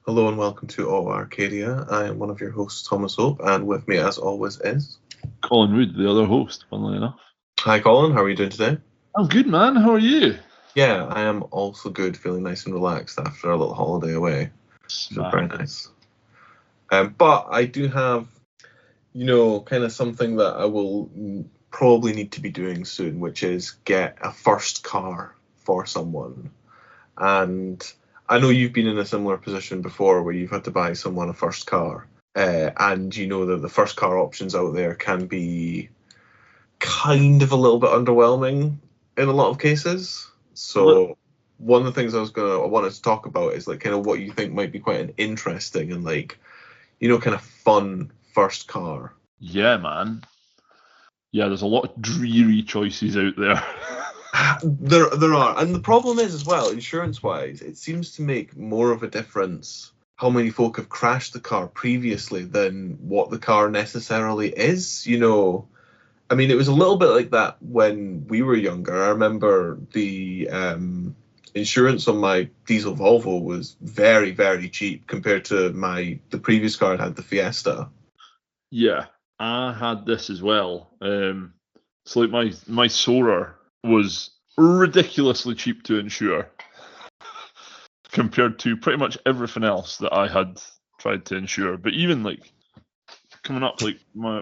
Hello and welcome to Auto Arcadia. I am one of your hosts, Thomas Hope, and with me, as always, is Colin Wood, the other host, funnily enough. Hi, Colin. How are you doing today? I'm good, man. How are you? Yeah, I am also good, feeling nice and relaxed after a little holiday away. So very Smash. nice. But I do have, kind of something that I will probably need to be doing soon, which is get a first car for someone. And I know you've been in a similar position before where you've had to buy someone a first car. And you know that the first car options out there can be kind of a little bit underwhelming in a lot of cases. So one of the things I wanted to talk about is like kind of what you think might be quite an interesting and like, kind of fun first car. Yeah, man. Yeah, there's a lot of dreary choices out there. There are, and the problem is as well, insurance wise, it seems to make more of a difference how many folk have crashed the car previously than what the car necessarily is. I mean, it was a little bit like that when we were younger. I remember the insurance on my diesel Volvo was very, very cheap compared to the previous car I had, the Fiesta. Yeah, I had this as well. So like my Soarer was ridiculously cheap to insure compared to pretty much everything else that I had tried to insure. But even like coming up like my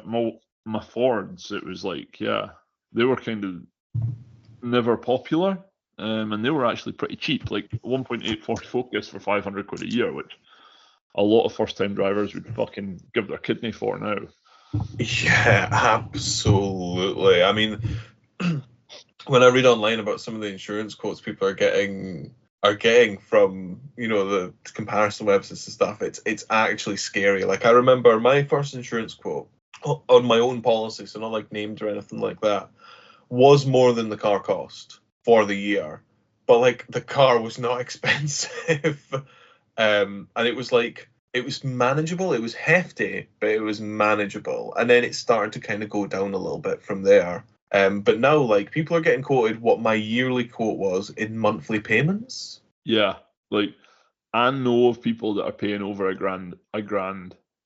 Fords, it was like, yeah, they were kind of never popular. And they were actually pretty cheap, like 1.8 Ford Focus for 500 quid a year, which a lot of first-time drivers would fucking give their kidney for now. Yeah, absolutely. I mean, when I read online about some of the insurance quotes people are getting from the comparison websites and stuff, it's actually scary. Like I remember my first insurance quote on my own policy, so not like named or anything like that, was more than the car cost for the year, but like the car was not expensive. And it was like it was manageable. It was hefty, but it was manageable, and then it started to kind of go down a little bit from there. But now, like, people are getting quoted what my yearly quote was in monthly payments. Yeah, like I know of people that are paying over a grand.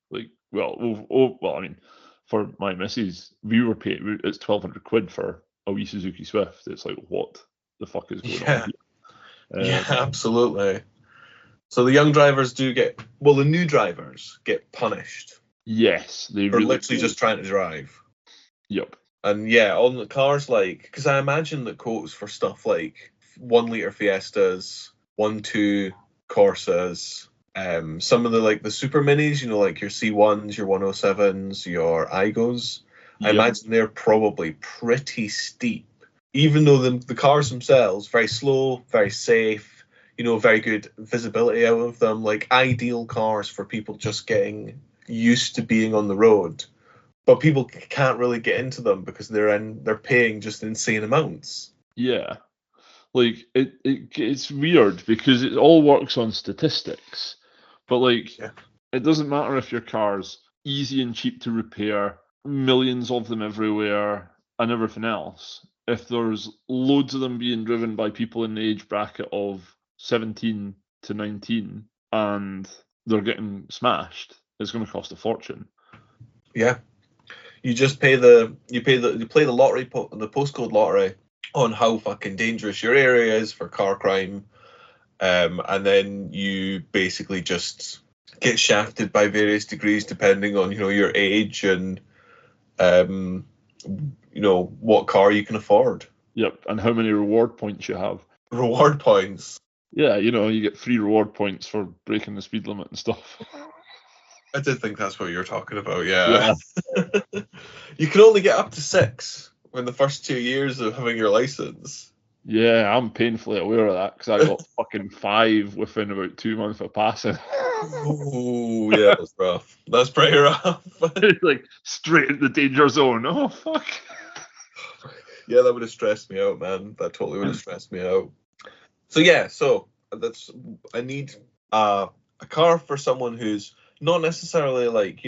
Like, well, I mean, for my missus, we were paying. It's 1,200 quid for a wee Suzuki Swift. It's like, what the fuck is going on here? Yeah, absolutely. So the young drivers the new drivers get punished Yes, they for really literally do. just trying to drive. Yep. And yeah, on the cars, like, because I imagine the quotes for stuff like 1 liter Fiestas, 1.2 Corsas, some of the super minis, like your C1s, your 107s, your Igos. I Yep. imagine they're probably pretty steep, even though the cars themselves very slow, very safe, very good visibility out of them, like ideal cars for people just getting used to being on the road. But people can't really get into them because they're paying just insane amounts. Yeah. Like it's weird because it all works on statistics, but like Yeah. it doesn't matter if your car's easy and cheap to repair, millions of them everywhere, and everything else. If there's loads of them being driven by people in the age bracket of 17 to 19 and they're getting smashed, it's going to cost a fortune. Yeah. You just play the lottery, the postcode lottery on how fucking dangerous your area is for car crime, and then you basically just get shafted by various degrees depending on your age and what car you can afford. Yep, and how many reward points you have. Reward points. Yeah, you get free reward points for breaking the speed limit and stuff. I did think that's what you were talking about, yeah. You can only get up to 6 in the first 2 years of having your license. Yeah, I'm painfully aware of that because I got fucking 5 within about 2 months of passing. Oh, yeah, that's rough. That's pretty rough. Like straight in the danger zone. Oh fuck. Yeah, that would have stressed me out, man. That totally would have stressed me out. So yeah, I need a car for someone who's not necessarily like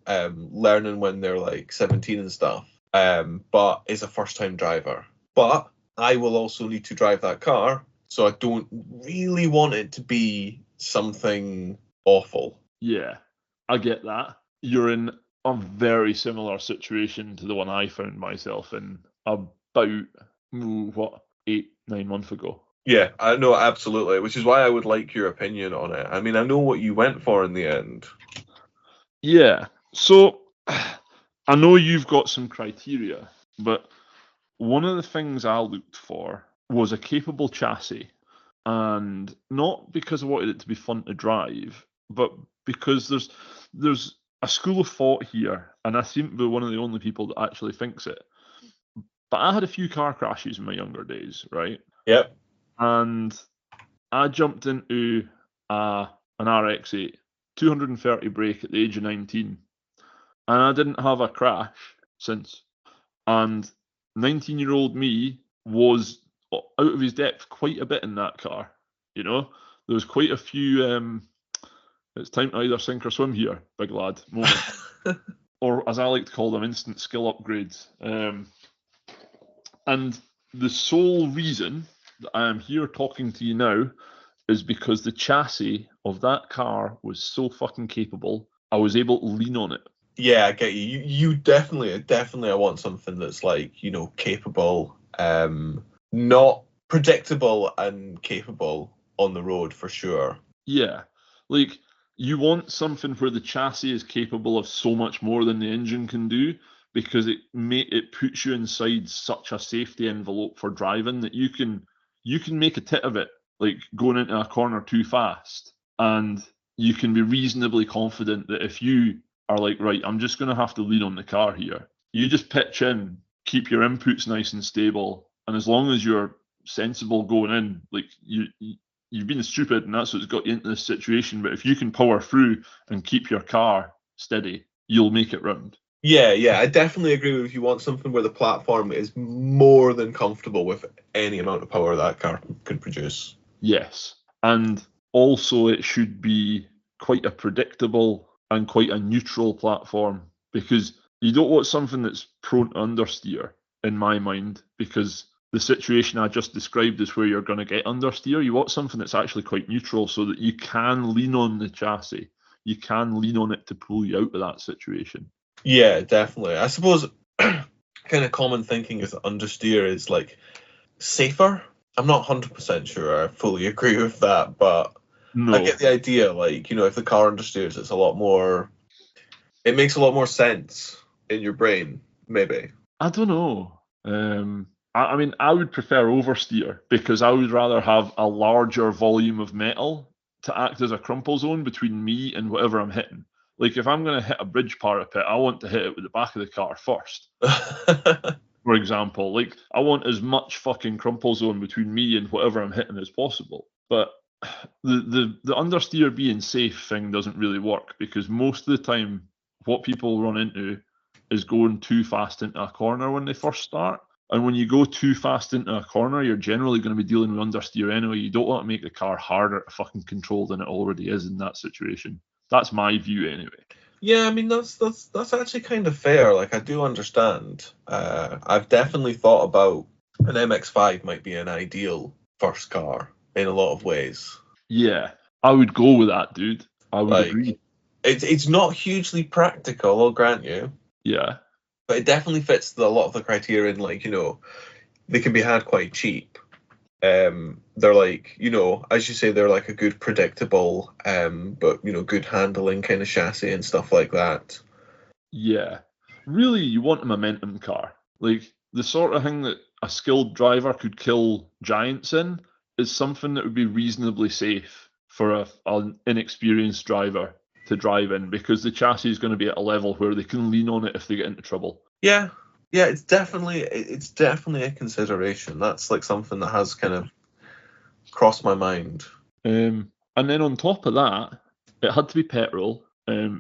learning when they're like 17 and stuff, but is a first time driver. But I will also need to drive that car, so I don't really want it to be something awful. Yeah, I get that. You're in a very similar situation to the one I found myself in about, 8-9 months ago. Yeah, I know, absolutely, which is why I would like your opinion on it. I mean, I know what you went for in the end. Yeah, so I know you've got some criteria, but one of the things I looked for was a capable chassis, and not because I wanted it to be fun to drive, but because there's a school of thought here, and I seem to be one of the only people that actually thinks it. But I had a few car crashes in my younger days, right? Yep. And I jumped into an RX-8, 230 brake at the age of 19, and I didn't have a crash since. And 19-year-old me was out of his depth quite a bit in that car. You know, there was quite a few. It's time to either sink or swim here, big lad. Moment, or as I like to call them, instant skill upgrades. And the sole reason that I am here talking to you now is because the chassis of that car was so fucking capable. I was able to lean on it. Yeah, I get you. You definitely, I want something that's like, you know, capable, not predictable and capable on the road for sure. Yeah, like you want something where the chassis is capable of so much more than the engine can do, because it puts you inside such a safety envelope for driving that you can make a tit of it, like going into a corner too fast, and you can be reasonably confident that if you are like, right, I'm just going to have to lean on the car here, you just pitch in, keep your inputs nice and stable, and as long as you're sensible going in, like you've been stupid and that's what's got you into this situation. But if you can power through and keep your car steady, you'll make it round. Yeah, I definitely agree with you. Want something where the platform is more than comfortable with any amount of power that car can produce. Yes. And also it should be quite a predictable and quite a neutral platform, because you don't want something that's prone to understeer, in my mind, because the situation I just described is where you're going to get understeer. You want something that's actually quite neutral so that you can lean on the chassis. You can lean on it to pull you out of that situation. Yeah, definitely. I suppose kind of common thinking is that understeer is like safer. I'm not 100% sure I fully agree with that, but I No, get the idea. Like, you know, if the car understeers, it's a lot more. It makes a lot more sense in your brain, maybe. I don't know. I mean, I would prefer oversteer, because I would rather have a larger volume of metal to act as a crumple zone between me and whatever I'm hitting. Like, if I'm going to hit a bridge parapet, I want to hit it with the back of the car first, for example. Like, I want as much fucking crumple zone between me and whatever I'm hitting as possible. But the understeer being safe thing doesn't really work, because most of the time, what people run into is going too fast into a corner when they first start. And when you go too fast into a corner, you're generally going to be dealing with understeer anyway. You don't want to make the car harder to fucking control than it already is in that situation. That's my view anyway. Yeah, I mean that's actually kind of fair. Like I do understand. I've definitely thought about an MX-5 might be an ideal first car in a lot of ways. Yeah, I would go with that, dude. I would Like agree. it's not hugely practical, I'll grant you, Yeah. but it definitely fits a lot of the criteria. And like, you know, they can be had quite cheap. They're like, you know, as you say, they're like a good predictable, but you know, good handling kind of chassis and stuff like that. Yeah. Really, you want a momentum car. Like, the sort of thing that a skilled driver could kill giants in is something that would be reasonably safe for an inexperienced driver to drive in, because the chassis is going to be at a level where they can lean on it if they get into trouble. Yeah, yeah, it's definitely a consideration. That's like something that has kind of crossed my mind. And then on top of that, it had to be petrol,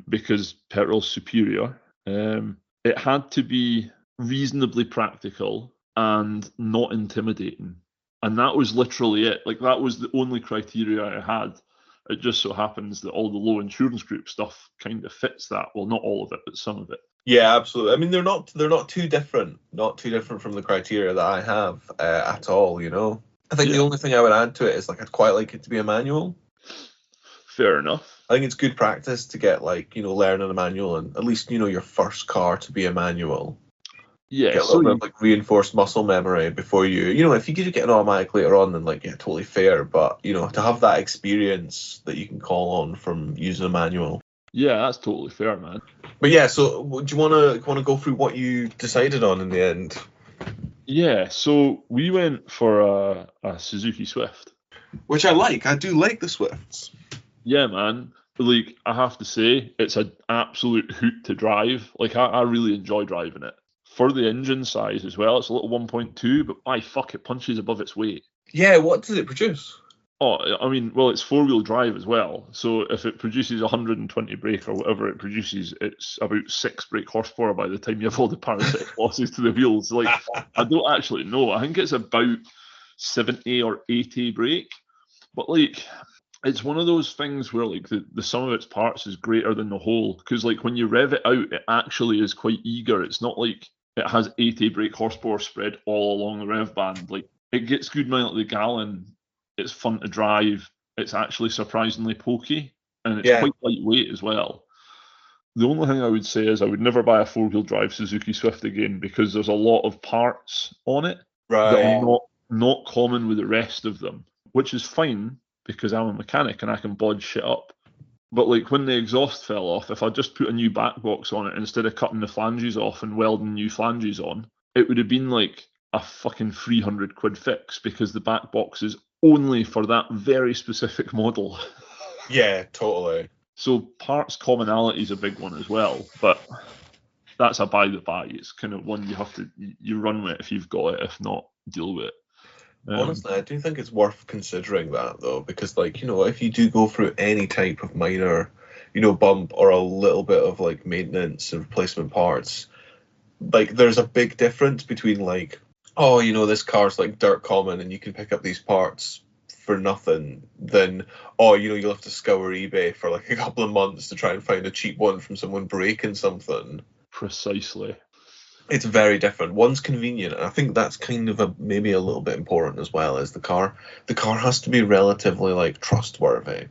because petrol's superior. It had to be reasonably practical and not intimidating. And that was literally it. Like, that was the only criteria I had. It just so happens that all the low insurance group stuff kind of fits that. Well, not all of it, but some of it. Yeah, absolutely. I mean, they're not too different, from the criteria that I have at all. You know, I think the Yeah, only thing I would add to it is like I'd quite like it to be a manual. fair enough. I think it's good practice to get like, learning a manual, and at least, your first car to be a manual. Yeah, Get a so little bit of like reinforced muscle memory before if you get an automatic later on, then like, yeah, totally fair. But, to have that experience that you can call on from using a manual. yeah, that's totally fair, man. But yeah, so do you want to go through what you decided on in the end? Yeah, so we went for a Suzuki Swift. Which I like. I do like the Swifts. Yeah, man. Like, I have to say, it's an absolute hoot to drive. Like, I really enjoy driving it. For the engine size as well, it's a little 1.2, but my fuck, it punches above its weight. Yeah, what does it produce? Oh, I mean, well, it's four-wheel drive as well. So if it produces 120 brake or whatever it produces, it's about 6 brake horsepower by the time you have all the parasitic losses to the wheels. Like, I don't actually know. I think it's about 70 or 80 brake. But, like, it's one of those things where, like, the sum of its parts is greater than the whole. Because, like, when you rev it out, it actually is quite eager. It's not like it has 80 brake horsepower spread all along the rev band. Like, it gets good mile to the gallon. It's fun to drive. It's actually surprisingly pokey, and it's quite lightweight as well. The only thing I would say is I would never buy a four-wheel drive Suzuki Swift again, because there's a lot of parts on it that are not common with the rest of them, which is fine because I'm a mechanic and I can bodge shit up. But like when the exhaust fell off, if I just put a new back box on it instead of cutting the flanges off and welding new flanges on, it would have been like a fucking 300 quid fix, because the back box is only for that very specific model. Yeah, totally. So parts commonality is a big one as well, but that's a by the by. It's kind of one you have to you run with if you've got it. If not, deal with it. Honestly, I do think it's worth considering that though, because like, if you do go through any type of minor, bump or a little bit of like maintenance and replacement parts, like there's a big difference between like, oh, this car's like dirt common and you can pick up these parts for nothing, than, oh, you'll have to scour eBay for like a couple of months to try and find a cheap one from someone breaking something. Precisely. It's very different. One's convenient, and I think that's kind of maybe a little bit important as well, as the car has to be relatively like trustworthy.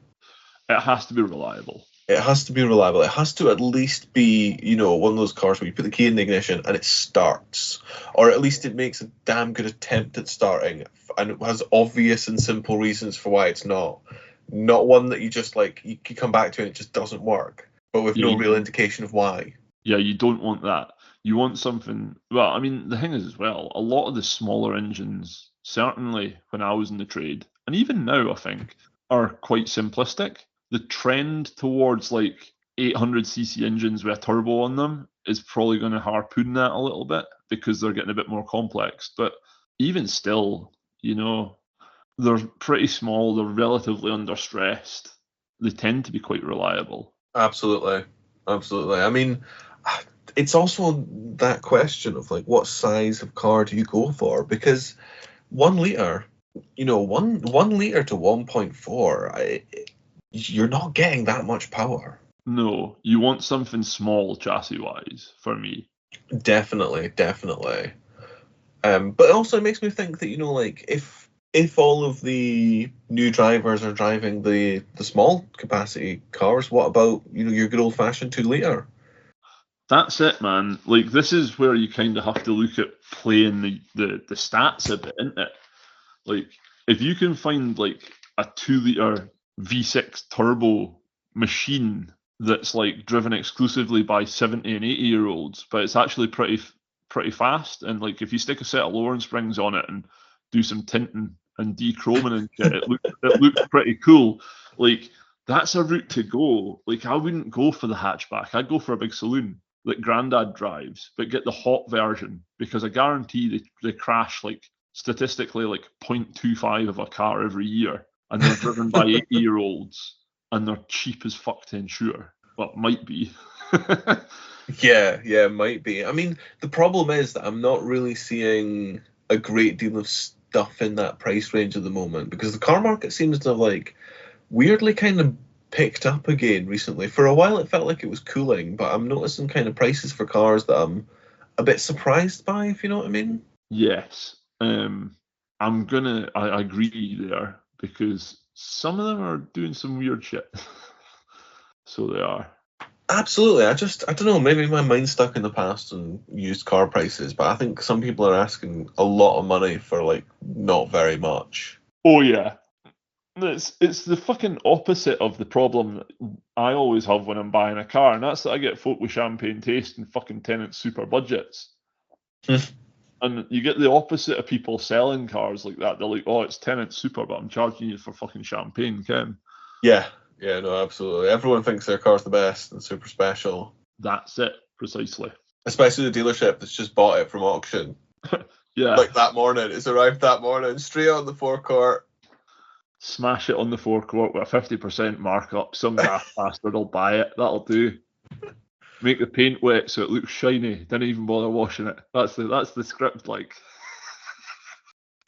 It has to be reliable. It has to be reliable. It has to at least be, one of those cars where you put the key in the ignition and it starts, or at least it makes a damn good attempt at starting, and it has obvious and simple reasons for why it's not one that you just like you can come back to and it just doesn't work, but with no real indication of why. Yeah, you don't want that. You want something. Well, I mean, the thing is as well, a lot of the smaller engines, certainly when I was in the trade, and even now, I think, are quite simplistic. The trend towards like 800cc engines with a turbo on them is probably going to harpoon that a little bit, because they're getting a bit more complex. But even still, they're pretty small. They're relatively understressed. They tend to be quite reliable. Absolutely. I mean, it's also that question of like, what size of car do you go for? Because 1 liter, 1 liter to 1.4, you're not getting that much power. No, you want something small chassis wise for me. Definitely. But also it makes me think that, like if all of the new drivers are driving the small capacity cars, what about, your good old fashioned 2 liter? That's it, man. Like, this is where you kind of have to look at playing the stats a bit, isn't it? Like, if you can find like a 2 liter V6 turbo machine that's like driven exclusively by 70 and 80-year-olds, but it's actually pretty fast, and like if you stick a set of Lawrence springs on it and do some tinting and dechroming and shit, it looks pretty cool. Like, that's a route to go. Like, I wouldn't go for the hatchback. I'd go for a big saloon that Grandad drives, but get the hot version, because I guarantee they crash like statistically like 0.25 of a car every year, and they're driven by 80-year-olds, and they're cheap as fuck to insure. Well, might be. Yeah, might be. I mean, the problem is that I'm not really seeing a great deal of stuff in that price range at the moment, because the car market seems to have like weirdly kind of picked up again recently. For a while it felt like it was cooling, but I'm noticing kind of prices for cars that I'm a bit surprised by, if you know what I mean. Yes. I agree there, because some of them are doing some weird shit. So they are. Absolutely. I don't know, maybe my mind's stuck in the past on used car prices, but I think some people are asking a lot of money for like not very much. Oh yeah. It's the fucking opposite of the problem that I always have when I'm buying a car, and that's that I get folk with champagne taste and fucking tenant super budgets. And you get the opposite of people selling cars like that. They're like, oh, it's tenant super, but I'm charging you for fucking champagne, Ken. Yeah, no, absolutely. Everyone thinks their car's the best and super special. That's it, precisely. Especially the dealership that's just bought it from auction. Yeah. Like that morning. It's arrived that morning, straight on the forecourt. Smash it on the forecourt with a 50% markup. Some daft bastard will buy it. That'll do. Make the paint wet so it looks shiny. Didn't even bother washing it. That's the script, like.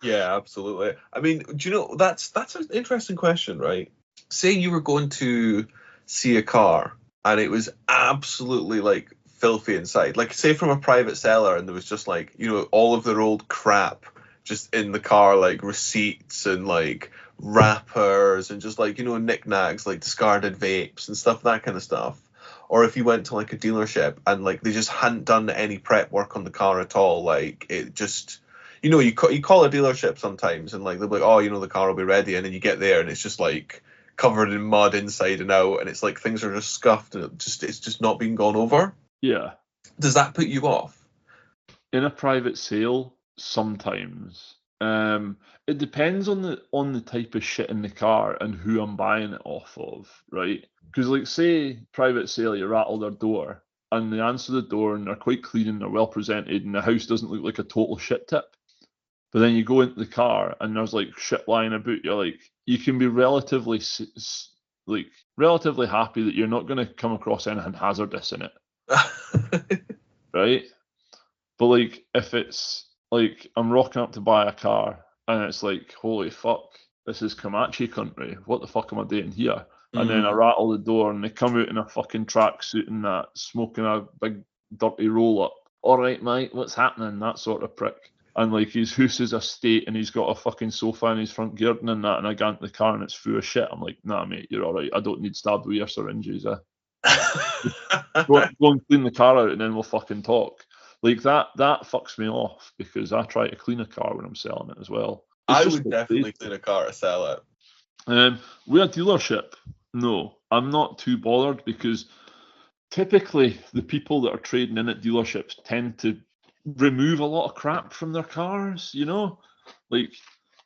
Yeah, absolutely. I mean, do you know, that's an interesting question, right? Say you were going to see a car and it was absolutely like filthy inside. Like say from a private seller and there was just like, you know, all of their old crap just in the car, like receipts and like wrappers and just like, you know, knickknacks like discarded vapes and stuff, that kind of stuff. Or if you went to like a dealership and like they just hadn't done any prep work on the car at all, like it just, you know, you call a dealership sometimes and like they'll be like, oh, you know, the car will be ready, and then you get there and it's just like covered in mud inside and out, and it's like things are just scuffed and it's just not being gone over. Yeah. Does that put you off? In a private sale, sometimes. It depends on the type of shit in the car and who I'm buying it off of, right? Because like say private sale, you rattle their door and they answer the door and they're quite clean and they're well presented and the house doesn't look like a total shit tip. But then you go into the car and there's like shit lying about. You're like, you can be relatively happy that you're not going to come across anything hazardous in it, right? But like if it's like I'm rocking up to buy a car and it's like, holy fuck, this is Comanche country. What the fuck am I doing here? And then I rattle the door and they come out in a fucking tracksuit and that, smoking a big dirty roll up. All right, mate, what's happening? That sort of prick. And like his house is a state and he's got a fucking sofa in his front garden and that, and I go into the car and it's full of shit. I'm like, nah, mate, you're all right. I don't need stabbed with your syringes. Go and clean the car out and then we'll fucking talk. Like that fucks me off because I try to clean a car when I'm selling it as well. I would definitely clean a car to sell it. With a dealership, no, I'm not too bothered because typically the people that are trading in at dealerships tend to remove a lot of crap from their cars, you know? Like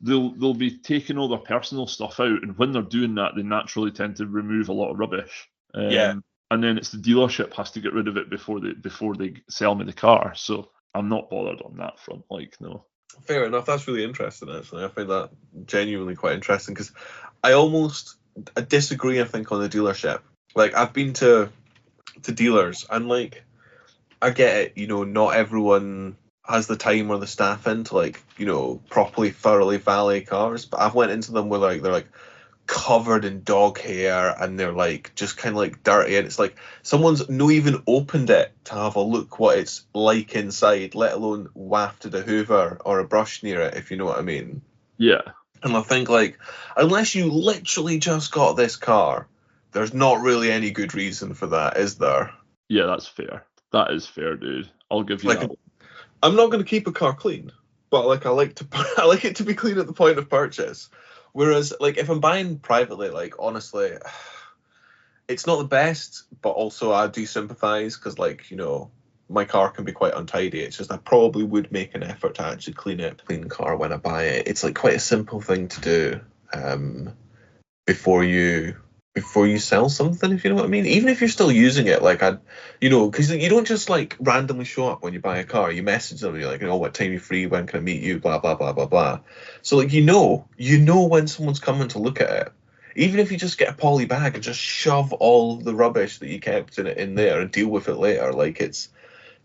they'll be taking all their personal stuff out, and when they're doing that, they naturally tend to remove a lot of rubbish. Yeah. And then it's the dealership has to get rid of it before they sell me the car. So I'm not bothered on that front. Like, no. Fair enough. That's really interesting, actually. I find that genuinely quite interesting because I disagree, I think, on the dealership. Like, I've been to dealers and, like, I get it, you know, not everyone has the time or the staff in to, like, you know, properly, thoroughly valet cars, but I've went into them where, like, they're, like, covered in dog hair and they're like just kind of like dirty, and it's like someone's not even opened it to have a look what it's like inside, let alone wafted a hoover or a brush near it, if you know what I mean. Yeah. And I think like unless you literally just got this car, there's not really any good reason for that, is there? Yeah, that's fair. That is fair, dude. I'll give you that. I'm not going to keep a car clean, but like I like it to be clean at the point of purchase. Whereas, like, if I'm buying privately, like, honestly, it's not the best, but also I do sympathise because, like, you know, my car can be quite untidy. It's just I probably would make an effort to actually clean the car when I buy it. It's, like, quite a simple thing to do before you sell something, if you know what I mean. Even if you're still using it, like, because you don't just, like, randomly show up when you buy a car. You message them, and you're like, what time are you free? When can I meet you? Blah, blah, blah, blah, blah. So, like, you know when someone's coming to look at it. Even if you just get a poly bag and just shove all of the rubbish that you kept in there and deal with it later, like, it's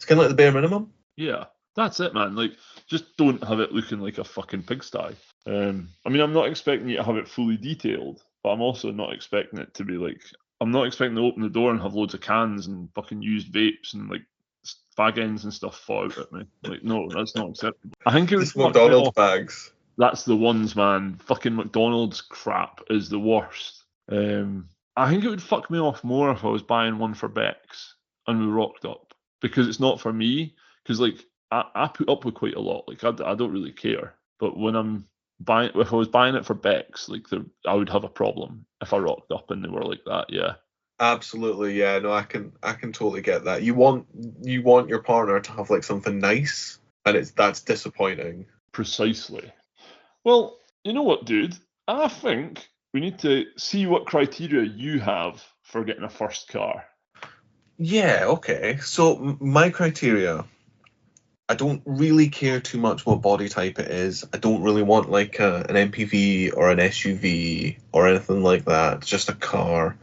kind of like the bare minimum. Yeah, that's it, man. Like, just don't have it looking like a fucking pigsty. I mean, I'm not expecting you to have it fully detailed, but I'm also not expecting it to be like, I'm not expecting to open the door and have loads of cans and fucking used vapes and like fag ends and stuff fall out at me. Like, no, that's not acceptable. I think it was McDonald's bags. That's the ones, man. Fucking McDonald's crap is the worst. I think it would fuck me off more if I was buying one for Bex and we rocked up, because it's not for me. Because like I put up with quite a lot. Like I don't really care. But when I'm buying, if I was buying it for Bex, like I would have a problem if I rocked up and they were like that. Yeah. Absolutely, yeah. No, I can totally get that. You want your partner to have like something nice, and that's disappointing. Precisely. Well, you know what, dude? I think we need to see what criteria you have for getting a first car. Yeah, okay. So my criteria, I don't really care too much what body type it is. I don't really want like an MPV or an SUV or anything like that. It's just a car.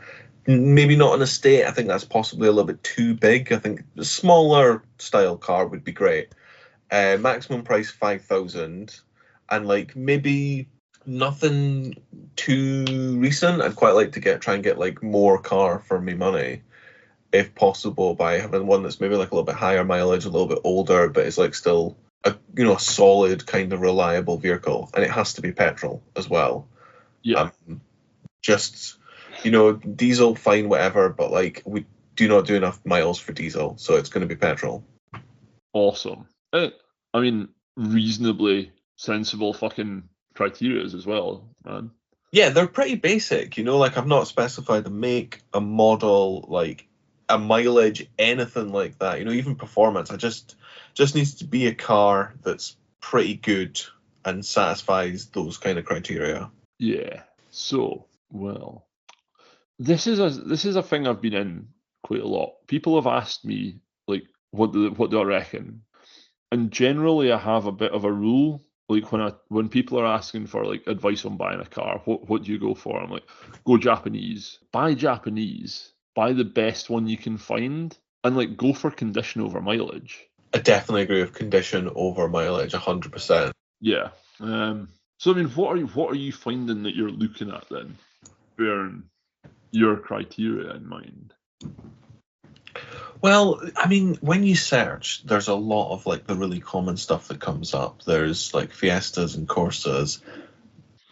Maybe not an estate. I think that's possibly a little bit too big. I think a smaller style car would be great. Maximum price 5,000, and like maybe nothing too recent. I'd quite like to try and get like more car for me money, if possible, by having one that's maybe like a little bit higher mileage, a little bit older, but it's like still a solid kind of reliable vehicle, and it has to be petrol as well. Yeah. Just diesel fine, whatever, but like we do not do enough miles for diesel, so it's going to be petrol. Awesome. I mean, reasonably sensible fucking criterias as well, man. Yeah, they're pretty basic, like I've not specified a make, a model, like a mileage, anything like that, even performance. I just needs to be a car that's pretty good and satisfies those kind of criteria. Yeah. So, well, this is a thing I've been in quite a lot. People have asked me like, what do I reckon? And generally, I have a bit of a rule. Like when people are asking for like advice on buying a car, what do you go for? I'm like, go Japanese, buy Japanese, buy the best one you can find, and like go for condition over mileage. I definitely agree with condition over mileage, 100%. Yeah. So I mean, what are you finding that you're looking at then, bearing your criteria in mind? Well, I mean, when you search, there's a lot of like the really common stuff that comes up. There's like Fiestas and Corsas.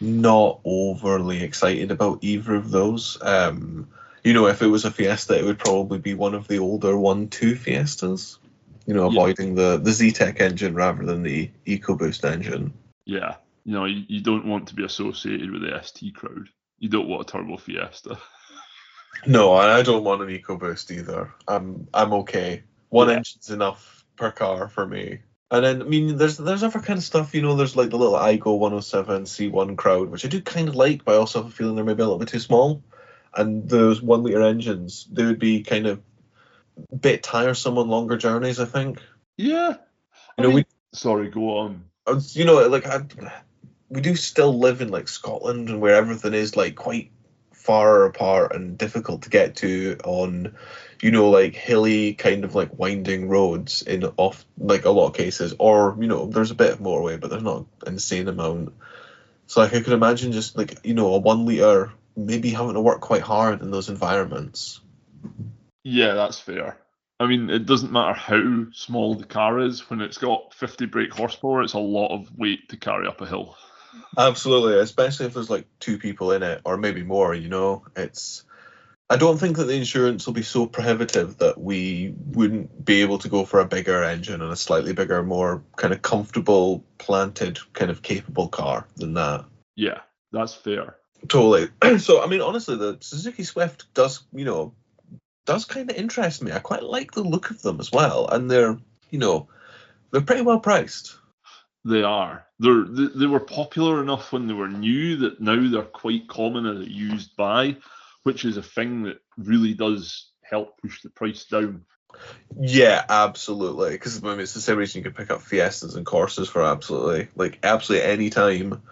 Not overly excited about either of those. If it was a Fiesta, it would probably be one of the older 1.2 Fiestas. Yeah. Avoiding the Z-Tech engine rather than the EcoBoost engine. Yeah. You don't want to be associated with the ST crowd. You don't want a turbo Fiesta. No, I don't want an EcoBoost either. I'm okay. One Yeah. engine's enough per car for me. And then, I mean, there's other kind of stuff, there's like the little iGo 107 C1 crowd, which I do kind of like, but I also have a feeling they're maybe a little bit too small. And those 1 litre engines, they would be kind of a bit tiresome on longer journeys, I think. Yeah. Sorry, go on. We do still live in like Scotland, and where everything is like quite far apart and difficult to get to on, like hilly kind of like winding roads in off like a lot of cases, or there's a bit of motorway, but there's not an insane amount. So like I could imagine just like a 1 litre maybe having to work quite hard in those environments. Yeah, that's fair. I mean, it doesn't matter how small the car is. When it's got 50 brake horsepower, it's a lot of weight to carry up a hill. Absolutely, especially if there's like two people in it or maybe more. I don't think that the insurance will be so prohibitive that we wouldn't be able to go for a bigger engine and a slightly bigger, more kind of comfortable, planted, kind of capable car than that. Yeah, that's fair. Totally. So, I mean, honestly, the Suzuki Swift does kind of interest me. I quite like the look of them as well, and they're pretty well priced. They are. They were popular enough when they were new that now they're quite common as a used buy, which is a thing that really does help push the price down. Yeah, absolutely. Because I mean, it's the same reason you can pick up Fiestas and Corsas for absolutely any time.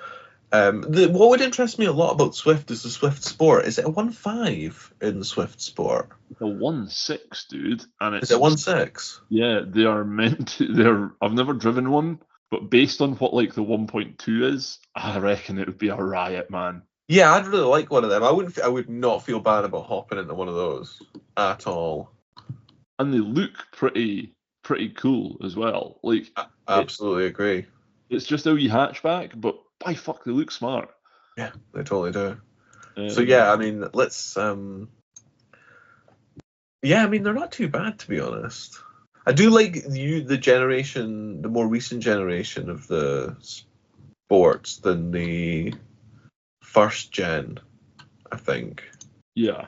What would interest me a lot about Swift is the Swift Sport. Is it a 1.5 in the Swift Sport? It's a 1.6, dude, and Is it 1.6? Yeah, they are meant to. I've never driven one, but based on what like the 1.2 is, I reckon it would be a riot, man. Yeah, I'd really like one of them. I would not feel bad about hopping into one of those at all. And they look pretty cool as well. Like, Absolutely agree. It's just a wee hatchback, but by fuck, they look smart. Yeah, they totally do. So yeah, I mean, let's. Yeah, I mean, they're not too bad, to be honest. I do like the more recent generation of the sports than the first gen, I think. Yeah,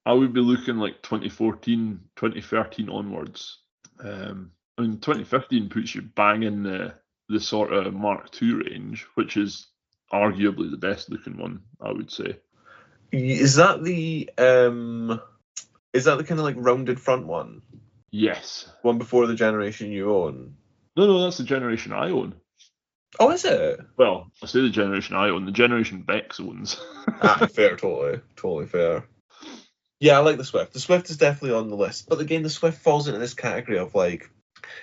I would be looking like 2014, 2013 onwards. I mean, 2015 puts you bang in the sort of Mark II range, which is arguably the best looking one, I would say. Is that the kind of like rounded front one? Yes. One before the generation you own? No, that's the generation I own. Oh, is it? Well, I say the generation I own, the generation Bex owns. Fair, totally fair. Yeah, I like the Swift. The Swift is definitely on the list, but again, the Swift falls into this category of like,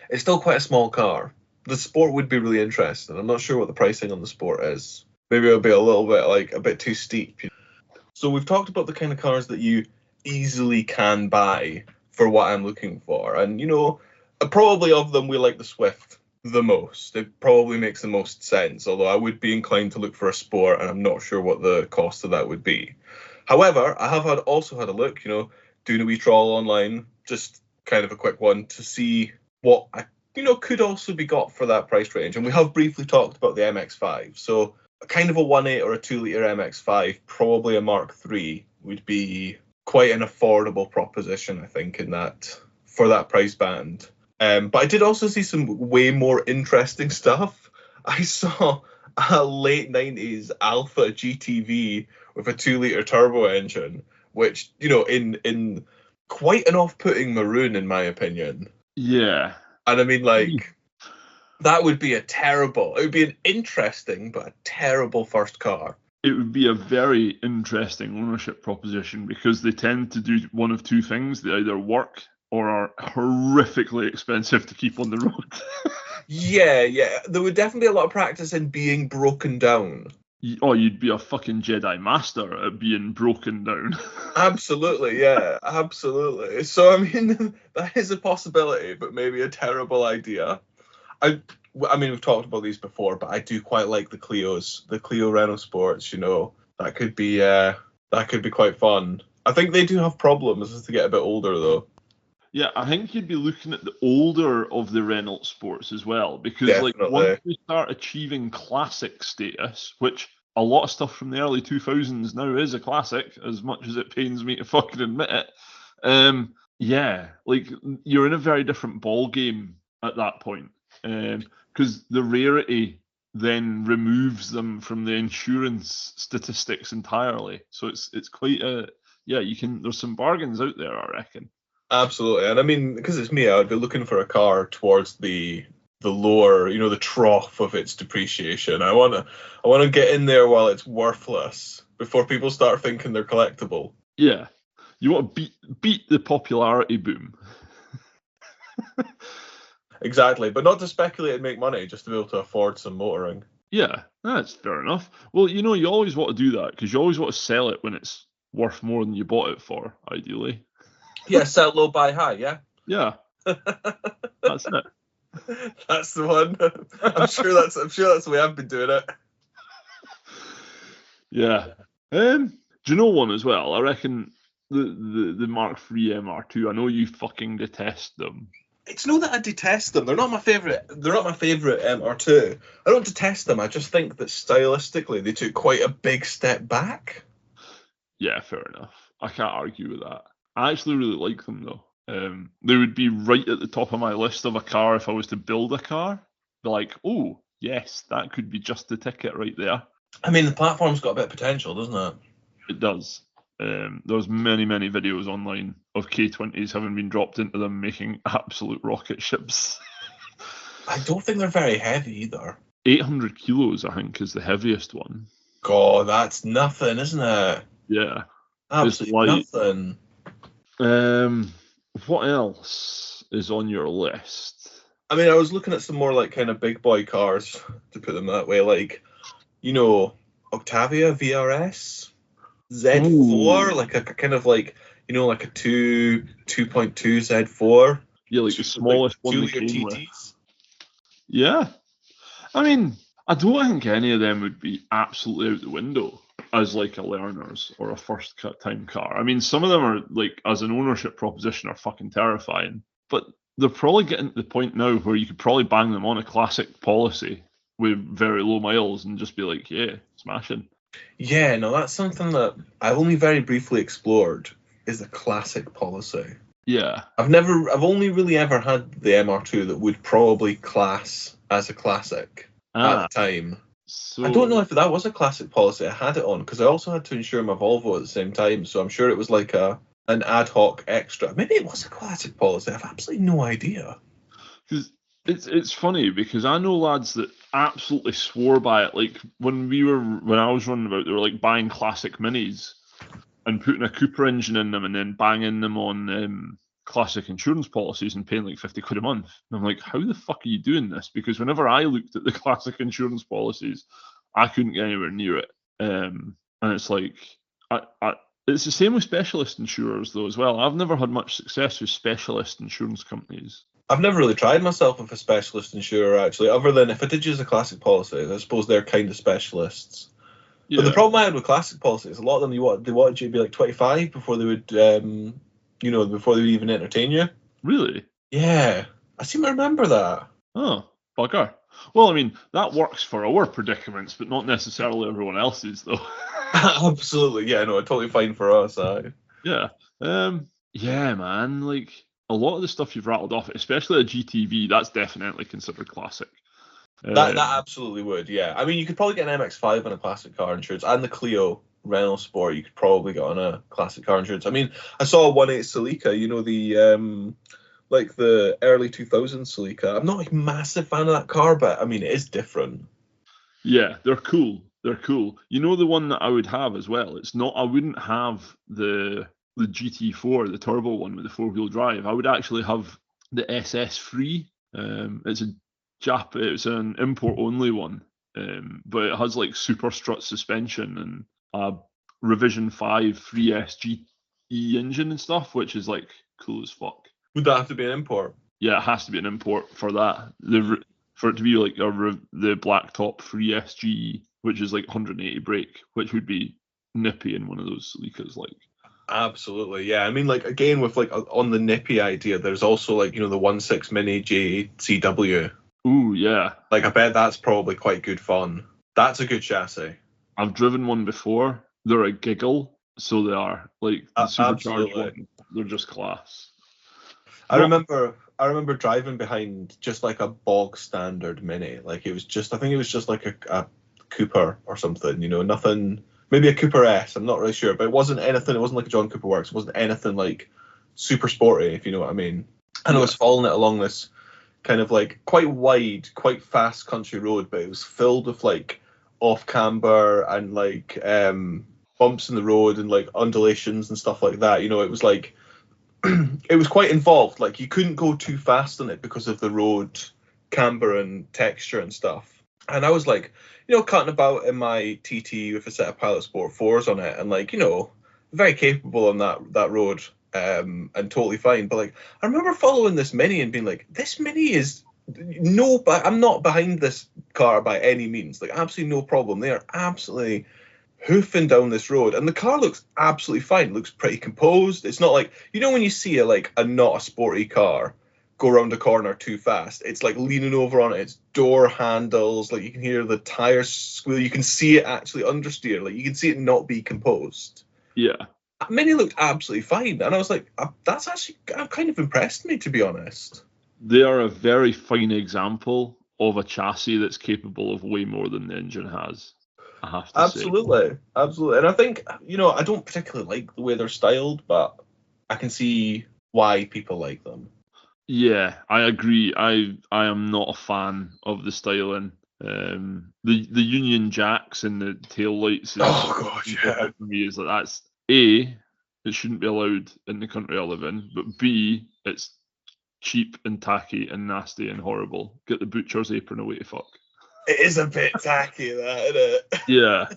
it's still quite a small car. The Sport would be really interesting. I'm not sure what the pricing on the Sport is. Maybe it'll be a little bit like a bit too steep. So we've talked about the kind of cars that you easily can buy for what I'm looking for, and probably of them we like the Swift the most. It probably makes the most sense, although I would be inclined to look for a Sport, and I'm not sure what the cost of that would be. However, I have also had a look, doing a wee trawl online, just kind of a quick one to see what I, could also be got for that price range. And we have briefly talked about the MX-5. So a kind of a 1.8 or a 2-litre MX-5, probably a Mark III, would be quite an affordable proposition, I think, for that price band. But I did also see some way more interesting stuff. I saw a late 90s Alpha GTV with a 2-litre turbo engine, which, in quite an off-putting maroon, in my opinion. Yeah. And I mean, like, that would be it would be an interesting but a terrible first car. It would be a very interesting ownership proposition because they tend to do one of two things. They either work or are horrifically expensive to keep on the road. Yeah. There would definitely be a lot of practice in being broken down. Oh, you'd be a fucking Jedi Master at being broken down. Absolutely, yeah, absolutely. So, I mean, that is a possibility, but maybe a terrible idea. I mean, we've talked about these before, but I do quite like the Clios, the Clio Renault Sports. That could be quite fun. I think they do have problems as they get a bit older, though. Yeah, I think you'd be looking at the older of the Renault Sports as well, because Definitely. like once we start achieving classic status, which a lot of stuff from the early 2000s now is a classic, as much as it pains me to fucking admit it. Yeah, like you're in a very different ball game at that point, because the rarity then removes them from the insurance statistics entirely. So it's quite there's some bargains out there, I reckon. Absolutely, and I mean, because it's me, I'd be looking for a car towards the lower, the trough of its depreciation. I wanna get in there while it's worthless before people start thinking they're collectible. Yeah, you want to beat the popularity boom. Exactly, but not to speculate and make money, just to be able to afford some motoring. Yeah, that's fair enough. Well, you always want to do that because you always want to sell it when it's worth more than you bought it for, ideally. Yeah, sell low, buy high. Yeah. Yeah, that's it. That's the one. I'm sure that's the way I've been doing it. Yeah. Do you know one as well? I reckon the Mark III MR2. I know you fucking detest them. It's not that I detest them. They're not my favorite. They're not my favorite MR2. I don't detest them. I just think that stylistically they took quite a big step back. Yeah, fair enough. I can't argue with that. I actually really like them though. They would be right at the top of my list of a car if I was to build a car. Be like, oh yes, that could be just the ticket right there. I mean, the platform's got a bit of potential, doesn't it? It does. There's many videos online of K20s having been dropped into them making absolute rocket ships. I don't think they're very heavy either. 800 kilos, I think, is the heaviest one. God, that's nothing, isn't it? Yeah. Absolutely nothing. What else is on your list? I mean, I was looking at some more like kind of big boy cars, to put them that way, like, Octavia VRS, Z4, like a kind of like, like a 2.2 Z4. Yeah, like the smallest one they came with. Yeah. I mean, I don't think any of them would be absolutely out the window. as like a learner's or a first time car. I mean, some of them are like as an ownership proposition are fucking terrifying, but they're probably getting to the point now where you could probably bang them on a classic policy with very low miles and just be like, yeah, smashing. Yeah, no, that's something that I've only very briefly explored, is the classic policy. Yeah. I've only really ever had the MR2 that would probably class as a classic at the time. So I don't know if that was a classic policy I had it on, because I also had to insure my Volvo at the same time, so I'm sure it was like an ad hoc extra. Maybe it was a classic policy. I've absolutely no idea. Because it's funny because I know lads that absolutely swore by it. Like when I was running about, they were like buying classic minis and putting a Cooper engine in them and then banging them on classic insurance policies and paying like 50 quid a month. And I'm like, how the fuck are you doing this? Because whenever I looked at the classic insurance policies, I couldn't get anywhere near it. And it's like, it's the same with specialist insurers though as well. I've never had much success with specialist insurance companies. I've never really tried myself with a specialist insurer, actually, other than if I did use a classic policy. I suppose they're kind of specialists. Yeah. But the problem I had with classic policies, a lot of them they wanted you to be like 25 before they would, before they would even entertain you. Really? Yeah, I seem to remember that. Oh, bugger. Well, I mean, that works for our predicaments, but not necessarily everyone else's, though. Absolutely, yeah, no, totally fine for us. Yeah. Yeah, man, like, a lot of the stuff you've rattled off, especially a GTV, that's definitely considered classic. That absolutely would, yeah. I mean, you could probably get an MX-5 on a classic car insurance, and the Clio Renault Sport you could probably get on a classic car insurance. I mean, I saw a 1.8 Celica, the like the early 2000s Celica. I'm not a massive fan of that car, but I mean, it is different. Yeah, they're cool. They're cool. You know the one that I would have as well? It's not, I wouldn't have the GT4, the turbo one with the 4-wheel drive. I would actually have the SS3. It's an import only one, but it has like super strut suspension and a revision 5 3SGE engine and stuff, which is like cool as fuck. Would that have to be an import? Yeah, it has to be an import for that. For it to be like the blacktop 3SGE, which is like 180 brake, which would be nippy in one of those Celicas, like. Absolutely, yeah. I mean, like, again, with like on the nippy idea, there's also like, the 1.6 Mini JCW. Ooh, yeah. Like, I bet that's probably quite good fun. That's a good chassis. I've driven one before. They're a giggle, so they are. Like, the supercharged one, they're just class. I remember driving behind just like a bog standard Mini. Like, I think it was just like a Cooper or something, nothing, maybe a Cooper S, I'm not really sure, but it wasn't like a John Cooper Works, it wasn't anything like super sporty, if you know what I mean. And I was following it along this kind of like quite wide, quite fast country road, but it was filled with like off camber and like bumps in the road and like undulations and stuff like that. It was like it was quite involved. Like, you couldn't go too fast on it because of the road camber and texture and stuff. And I was like, cutting about in my TT with a set of Pilot Sport 4s on it, and like, very capable on that road, and totally fine. But like, I remember following this Mini and being like, this Mini is I'm not behind this car by any means. Like, absolutely no problem. They are absolutely hoofing down this road, and the car looks absolutely fine. It looks pretty composed. It's not like, when you see a not a sporty car go around a corner too fast, it's like leaning over on its door handles, like you can hear the tires squeal, you can see it actually understeer, like you can see it not be composed. Yeah, Mini looked absolutely fine, and I was like, that's actually kind of impressed me, to be honest. They are a very fine example of a chassis that's capable of way more than the engine has, I have to say. Absolutely. And I think, I don't particularly like the way they're styled, but I can see why people like them. Yeah, I agree. I am not a fan of the styling. The Union Jacks and the tail lights. Oh god, yeah. For me, is like, that's A, it shouldn't be allowed in the country I live in, but B, it's cheap and tacky and nasty and horrible. Get the butcher's apron away to fuck. It is a bit tacky, that, isn't it? Yeah.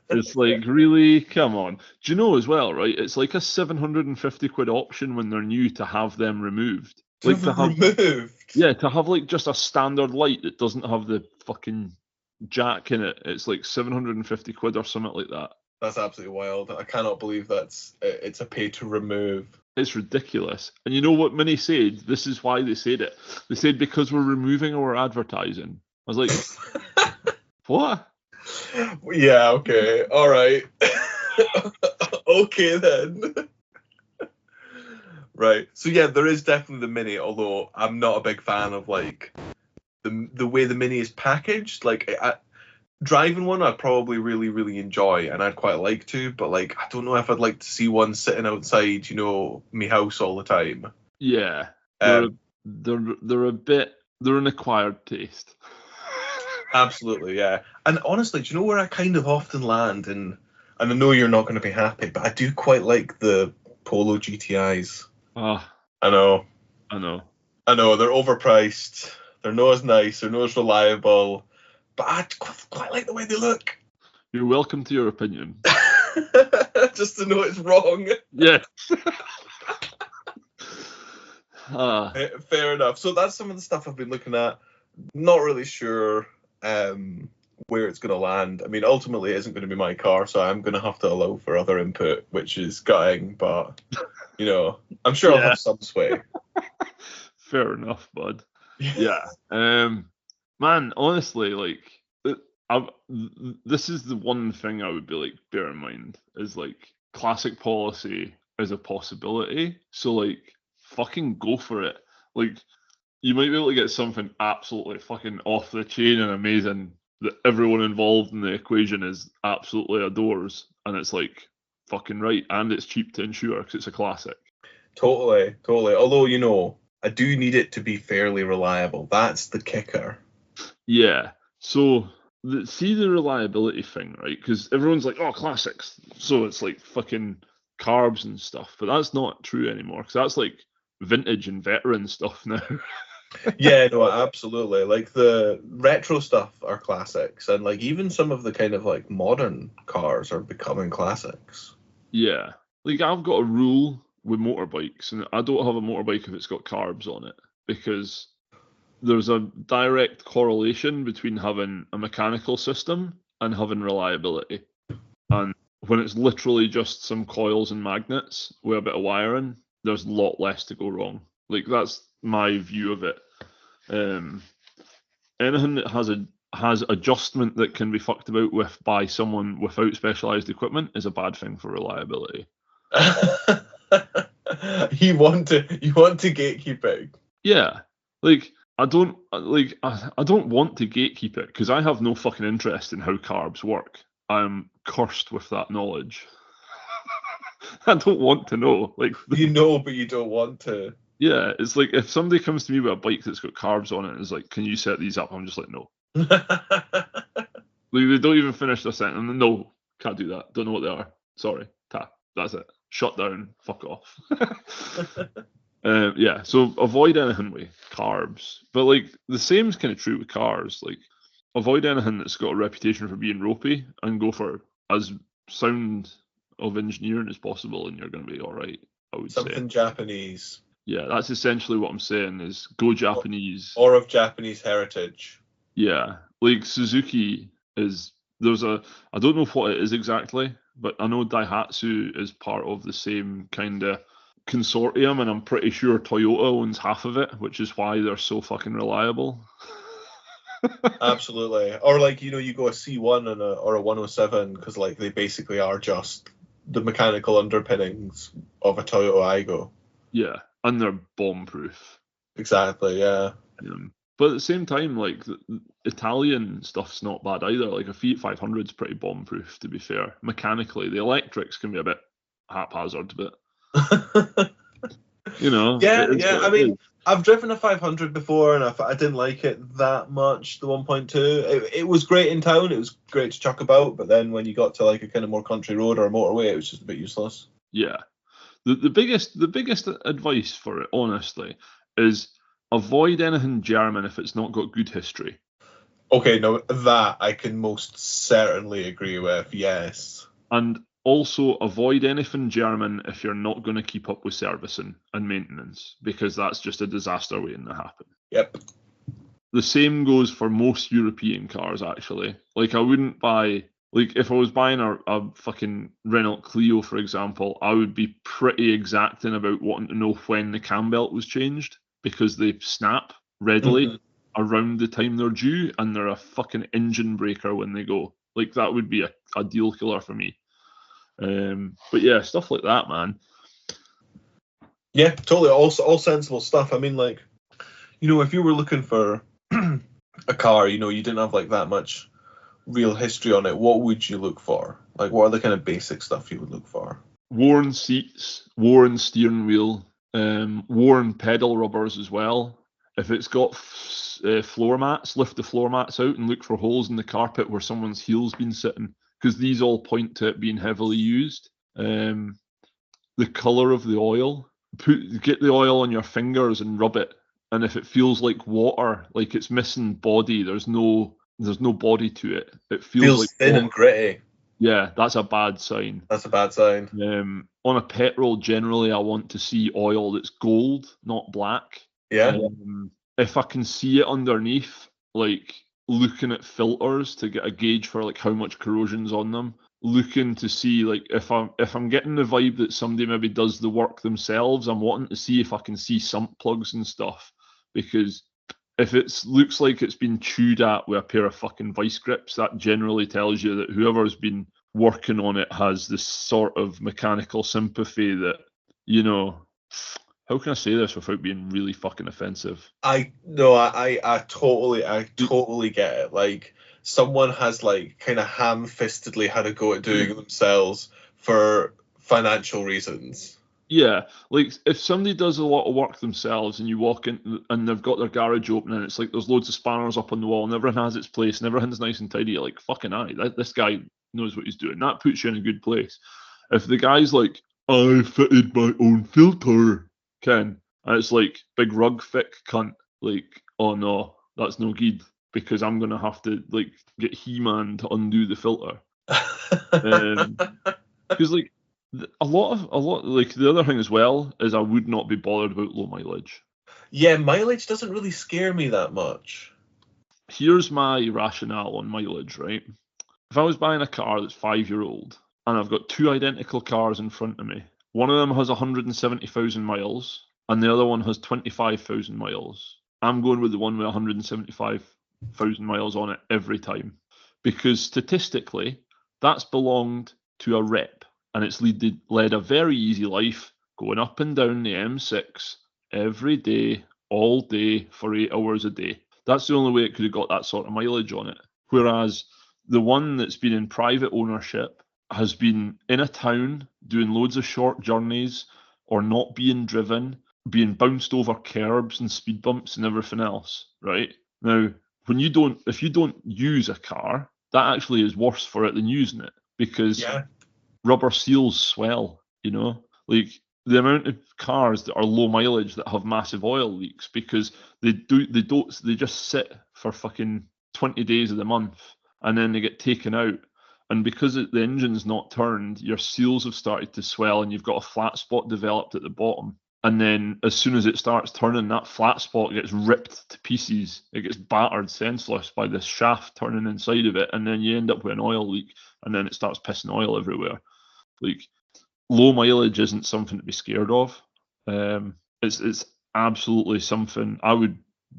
It's like, really? Come on. Do you know as well, right? It's like a 750 quid option when they're new to have them removed. Removed? Yeah, to have like just a standard light that doesn't have the fucking jack in it, it's like 750 quid or something like that. That's absolutely wild. I cannot believe it's a pay to remove. It's ridiculous. And you know what Mini said? This is why they said it. They said because we're removing our advertising. I was like, what? Yeah, okay. All right. Okay then. Right. So yeah, there is definitely the Mini, although I'm not a big fan of like the way the Mini is packaged. Like driving one I'd probably really, really enjoy and I'd quite like to, but like I don't know if I'd like to see one sitting outside, me house all the time. Yeah. They're an acquired taste. Absolutely, yeah. And honestly, do you know where I kind of often land? And I know you're not going to be happy, but I do quite like the Polo GTIs. Ah, I know, I know. they're overpriced. They're not as nice. They're not as reliable. But I quite like the way they look. You're welcome to your opinion. Just to know it's wrong. Yeah. Fair enough. So that's some of the stuff I've been looking at. Not really sure where it's going to land. I mean, ultimately, it isn't going to be my car, so I'm going to have to allow for other input, which is gutting. But I'm sure I'll have some sway. Fair enough, bud. Yeah. Man, honestly, like, this is the one thing I would be like, bear in mind is like classic policy is a possibility. So like, fucking go for it. Like, you might be able to get something absolutely fucking off the chain and amazing that everyone involved in the equation is absolutely adores, and it's like fucking right, and it's cheap to insure because it's a classic. Totally. Although, I do need it to be fairly reliable. That's the kicker. Yeah. So see the reliability thing, right? Because everyone's like, oh, classics. So it's like fucking carbs and stuff, but that's not true anymore because that's like vintage and veteran stuff now. Yeah, no, absolutely. Like the retro stuff are classics, and like even some of the kind of like modern cars are becoming classics. Yeah. Like I've got a rule with motorbikes, and I don't have a motorbike if it's got carbs on it because there's a direct correlation between having a mechanical system and having reliability. And when it's literally just some coils and magnets with a bit of wiring, there's a lot less to go wrong. Like that's my view of it. Anything that has adjustment that can be fucked about with by someone without specialized equipment is a bad thing for reliability. You want to gatekeep it. Yeah, like I don't want to gatekeep it because I have no fucking interest in how carbs work. I'm cursed with that knowledge. I don't want to know. Like but you don't want to. Yeah, it's like if somebody comes to me with a bike that's got carbs on it and is like, "Can you set these up?" I'm just like, "No." Like, they don't even finish their sentence. No, can't do that. Don't know what they are. Sorry. That's it. Shut down. Fuck off. Yeah, so avoid anything with carbs. But like the same is kind of true with cars. Like avoid anything that's got a reputation for being ropey and go for as sound of engineering as possible, and you're going to be all right. I would say something Japanese. Yeah, that's essentially what I'm saying. Is go Japanese or of Japanese heritage. Yeah, like Suzuki is I don't know what it is exactly, but I know Daihatsu is part of the same kind of consortium, and I'm pretty sure Toyota owns half of it, which is why they're so fucking reliable. Absolutely. Or like, you go a C1 or a 107 because like they basically are just the mechanical underpinnings of a Toyota Aygo. Yeah, and they're bomb-proof. Exactly, yeah. But at the same time, like the Italian stuff's not bad either. Like a Fiat 500 is pretty bomb-proof, to be fair. Mechanically, the electrics can be a bit haphazard, but Yeah. I mean, I've driven a 500 before, and I didn't like it that much. The 1.2, it was great in town. It was great to chuck about, but then when you got to like a kind of more country road or a motorway, it was just a bit useless. Yeah, the biggest advice for it, honestly, is avoid anything German if it's not got good history. Okay, no, that I can most certainly agree with. Yes, and also avoid anything German if you're not going to keep up with servicing and maintenance, because that's just a disaster waiting to happen. Yep. the same goes for most European cars, actually. Like, I wouldn't buy, like, if I was buying a fucking Renault Clio, for example, I would be pretty exacting about wanting to know when the cam belt was changed, because they snap readily around the time they're due, and they're a fucking engine breaker when they go. Like, that would be a deal killer for me. But yeah, stuff like that, man. Yeah, totally. All sensible stuff. I mean, like, if you were looking for a car, you didn't have like that much real history on it, what would you look for? Like, what are the kind of basic stuff you would look for? Worn seats, worn steering wheel, worn pedal rubbers as well. If it's got floor mats, lift the floor mats out and look for holes in the carpet where someone's heel's been sitting, because these all point to it being heavily used. The colour of the oil. Get the oil on your fingers and rub it, and if it feels like water, like it's missing body, there's no body to it. It feels like thin water. And gritty. Yeah, that's a bad sign. That's a bad sign. On a petrol, generally, I want to see oil that's gold, not black. Yeah. If I can see it underneath, like looking at filters to get a gauge for like how much corrosion's on them, looking to see like if I'm getting the vibe that somebody maybe does the work themselves, I'm wanting to see if I can see sump plugs and stuff, because if it looks like it's been chewed at with a pair of fucking vice grips, that generally tells you that whoever's been working on it has this sort of mechanical sympathy that, how can I say this without being really fucking offensive? I totally get it. Like, someone has like kind of ham-fistedly had a go at doing it themselves for financial reasons. Yeah, like if somebody does a lot of work themselves and you walk in and they've got their garage open and it's like there's loads of spanners up on the wall and everyone has its place and everything's nice and tidy, you're like, fucking aye, this guy knows what he's doing. That puts you in a good place. If the guy's like, I fitted my own filter, Ken, and it's like big rug thick cunt, like, oh no, that's no good, because I'm gonna have to like get He-Man to undo the filter. Because like a lot like the other thing as well is I would not be bothered about low mileage. Yeah, mileage doesn't really scare me that much. Here's my rationale on mileage, right? If I was buying a car that's 5-year-old and I've got two identical cars in front of me, one of them has 170,000 miles and the other one has 25,000 miles, I'm going with the one with 175,000 miles on it every time, because statistically that's belonged to a rep. And it's led a very easy life going up and down the M6 every day, all day, for 8 hours a day. That's the only way it could have got that sort of mileage on it. Whereas the one that's been in private ownership has been in a town doing loads of short journeys or not being driven, being bounced over curbs and speed bumps and everything else, right? Now, if you don't use a car, that actually is worse for it than using it, because rubber seals swell, like the amount of cars that are low mileage that have massive oil leaks because they just sit for fucking 20 days of the month and then they get taken out, and because the engine's not turned, your seals have started to swell and you've got a flat spot developed at the bottom, and then as soon as it starts turning, that flat spot gets ripped to pieces. It gets battered senseless by this shaft turning inside of it, and then you end up with an oil leak, and then it starts pissing oil everywhere. Like, low mileage isn't something to be scared of. It's absolutely something I would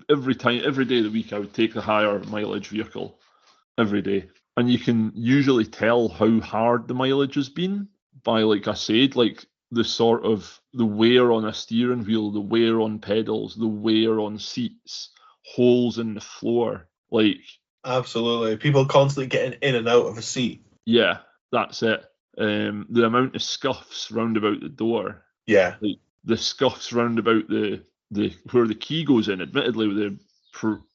every day of the week I would take the higher mileage vehicle every day. And you can usually tell how hard the mileage has been by, like I said, like the sort of the wear on a steering wheel, the wear on pedals, the wear on seats, holes in the floor. Like, absolutely, people constantly getting in and out of a seat. Yeah, that's it. The amount of scuffs round about the door. Yeah. Like the scuffs round about the where the key goes in. Admittedly, with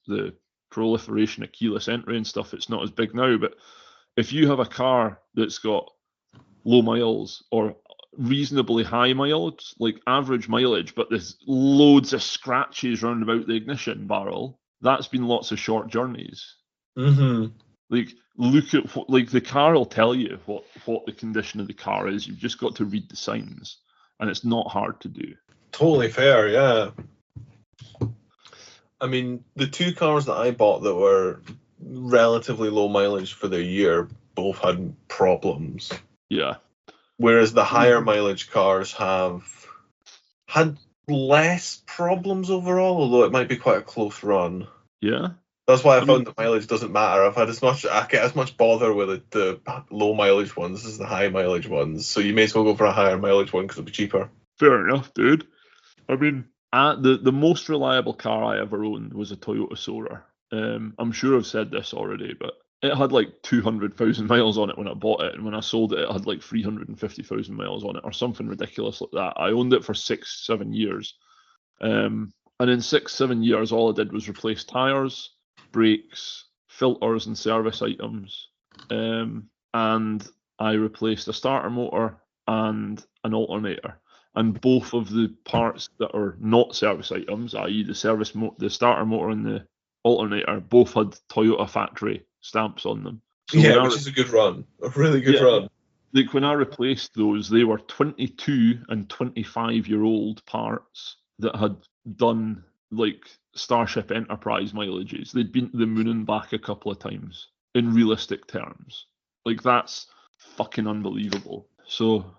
the proliferation of keyless entry and stuff, it's not as big now. But if you have a car that's got low miles or reasonably high mileage, like average mileage, but there's loads of scratches round about the ignition barrel, that's been lots of short journeys. Like, look at like the car will tell you what the condition of the car is. You've just got to read the signs, and it's not hard to do. Totally fair, yeah. I mean, the two cars that I bought that were relatively low mileage for their year both had problems. Yeah. Whereas the higher mileage cars have had less problems overall, although it might be quite a close run. Yeah. That's why I found that mileage doesn't matter. I get as much bother with the low mileage ones as the high mileage ones. So you may as well go for a higher mileage one because it'll be cheaper. Fair enough, dude. I mean, the most reliable car I ever owned was a Toyota Sora. I'm sure I've said this already, but it had like 200,000 miles on it when I bought it, and when I sold it, it had like 350,000 miles on it, or something ridiculous like that. I owned it for 6-7 years, and in 6-7 years, all I did was replace tires, brakes, filters, and service items, and I replaced a starter motor and an alternator. And both of the parts that are not service items, i.e. the starter motor and the alternator, both had Toyota factory stamps on them. So yeah, which is a good run. A really good run. Like when I replaced those, they were 22 and 25-year-old parts that had done like Starship Enterprise mileages. They'd been to the moon and back a couple of times in realistic terms. Like that's fucking unbelievable. So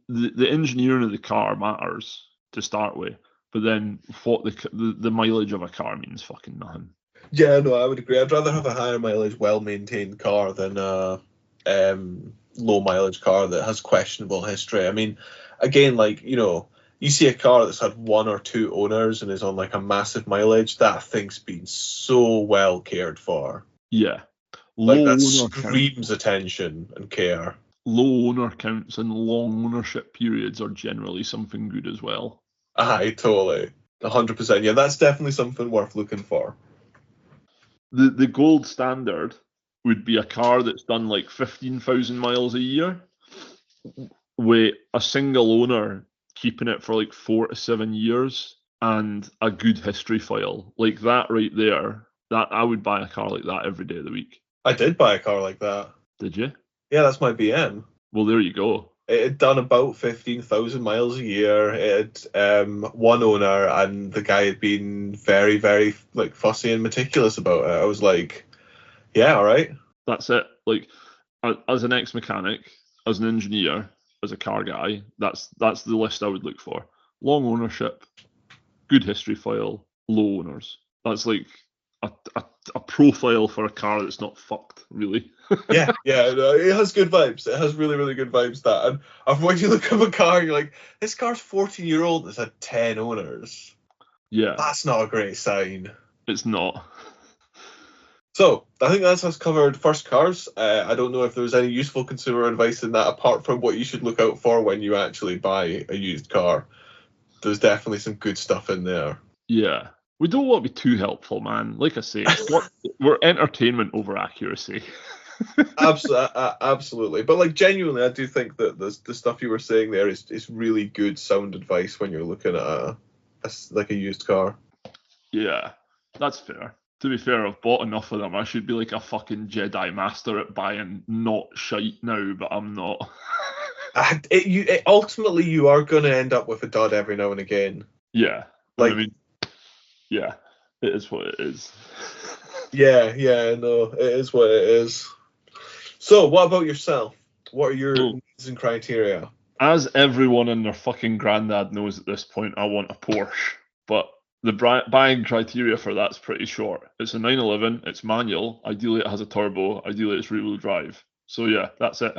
the engineering of the car matters to start with, but then what the mileage of a car means fucking nothing. Yeah, no, I would agree. I'd rather have a higher mileage, well-maintained car than a low mileage car that has questionable history. I mean, again, like, you know, you see a car that's had one or two owners and is on like a massive mileage, that thing's been so well cared for. Yeah. Like that screams attention and care. Low owner counts and long ownership periods are generally something good as well. Aye, totally. 100%. Yeah, that's definitely something worth looking for. The gold standard would be a car that's done like 15,000 miles a year with a single owner keeping it for like 4 to 7 years and a good history file. Like that right there, that I would buy a car like that every day of the week. I did buy a car like that. Did you? Yeah, that's my BM. Well, there you go. It had done about 15,000 miles a year. It had one owner, and the guy had been very, very like fussy and meticulous about it. I was like, yeah, all right. That's it. Like, as an ex-mechanic, as an engineer, as a car guy, that's the list I would look for. Long ownership, good history file, low owners. That's like a profile for a car that's not fucked, really. yeah, no, it has good vibes. It has really, really good vibes. That, and when you look at a car, you're like, this car's 14-year-old that's had 10 owners. Yeah, that's not a great sign. It's not. So I think that's us covered first cars. I don't know if there's any useful consumer advice in that apart from what you should look out for when you actually buy a used car. There's definitely some good stuff in there. Yeah. We don't want to be too helpful, man. Like I say, we're entertainment over accuracy. Absolutely. But like genuinely, I do think that the stuff you were saying there is really good sound advice when you're looking at a used car. Yeah, that's fair. To be fair, I've bought enough of them. I should be like a fucking Jedi master at buying not shite now, but I'm not. Ultimately, you are going to end up with a dud every now and again. Yeah. Like, I mean, yeah, it is what it is. Yeah, no, it is what it is. So, what about yourself? What are your needs and criteria? As everyone and their fucking granddad knows at this point, I want a Porsche, but the buying criteria for that's pretty short. It's a 911, it's manual, ideally it has a turbo, ideally it's rear-wheel drive. So yeah, that's it.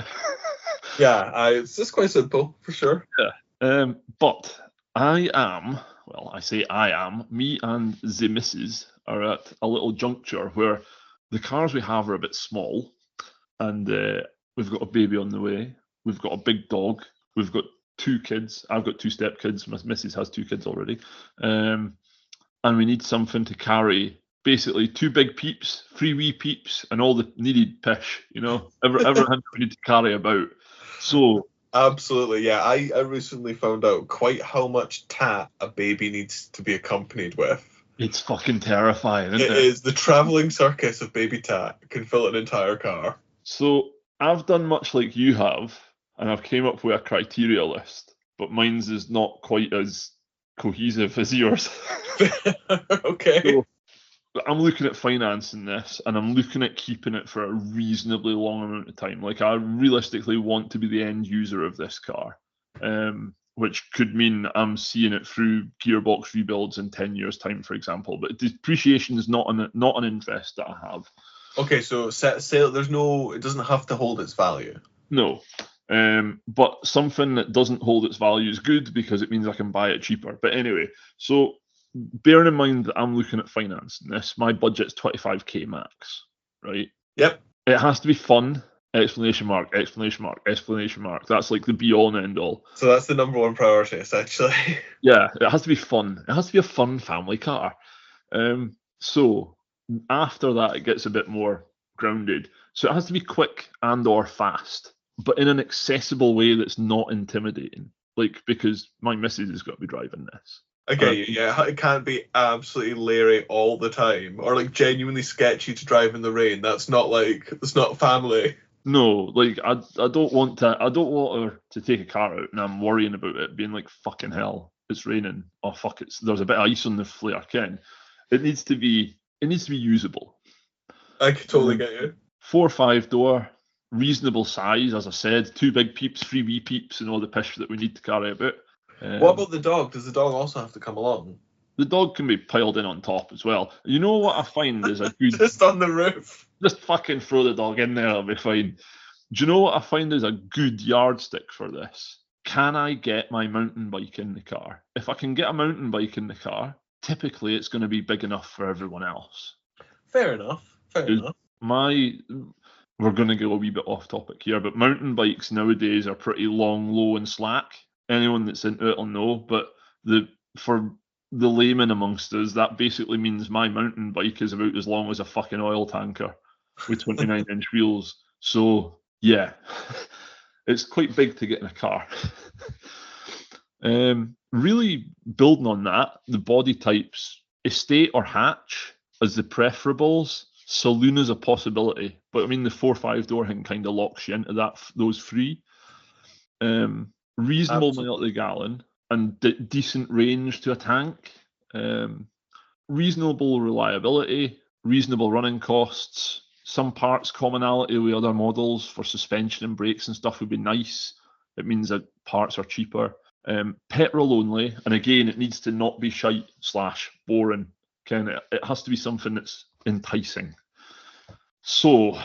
Yeah, it's just quite simple, for sure. Yeah. But I am, me and the missus are at a little juncture where the cars we have are a bit small, and we've got a baby on the way, we've got a big dog, we've got 2 kids, I've got 2 stepkids, my missus has 2 kids already, and we need something to carry basically 2 big peeps, 3 wee peeps, and all the needed pish, you know, everything we need to carry about. So absolutely, yeah. I recently found out quite how much tat a baby needs to be accompanied with. It's fucking terrifying, isn't it? It is. The travelling circus of baby tat can fill an entire car. So I've done much like you have, and I've came up with a criteria list, but mine's is not quite as cohesive as yours. Okay. So I'm looking at financing this, and I'm looking at keeping it for a reasonably long amount of time. Like, I realistically want to be the end user of this car, which could mean I'm seeing it through gearbox rebuilds in 10 years' time, for example. But depreciation is not an interest that I have. Okay, so sale. It doesn't have to hold its value. No. But something that doesn't hold its value is good because it means I can buy it cheaper. But anyway, so bearing in mind that I'm looking at financing this, my budget's 25k max, right? Yep. It has to be fun. Exclamation mark, exclamation mark, exclamation mark. That's like the be all and end all. So that's the number one priority, essentially. Yeah, it has to be fun. It has to be a fun family car. So after that, it gets a bit more grounded. So it has to be quick and or fast, but in an accessible way that's not intimidating. Like, because my missus has got to be driving this. Okay, yeah, it can't be absolutely leery all the time, or like genuinely sketchy to drive in the rain. That's not family. No, like I don't want her to take a car out and I'm worrying about it being like, fucking hell, it's raining. Oh fuck, there's a bit of ice on the flare. Ken. It needs to be usable. I can totally get you. 4 or 5 door, reasonable size, as I said, 2 big peeps, 3 wee peeps, and all the pish that we need to carry about. What about the dog? Does the dog also have to come along? The dog can be piled in on top as well. You know what I find is a good... Just on the roof. Just fucking throw the dog in there, it'll be fine. Do you know what I find is a good yardstick for this? Can I get my mountain bike in the car? If I can get a mountain bike in the car, typically it's going to be big enough for everyone else. Fair enough. We're going to go a wee bit off topic here, but mountain bikes nowadays are pretty long, low, and slack. Anyone that's into it will know, but for the layman amongst us, that basically means my mountain bike is about as long as a fucking oil tanker with 29-inch wheels. So, yeah, it's quite big to get in a car. Really building on that, the body types, estate or hatch as the preferables, saloon is a possibility, but I mean the 4-5 door thing kind of locks you into those three. Reasonable mile to the gallon and decent range to a tank. Reasonable reliability, reasonable running costs. Some parts commonality with other models for suspension and brakes and stuff would be nice. It means that parts are cheaper. Petrol only, and again, it needs to not be shite / boring. It has to be something that's enticing. So,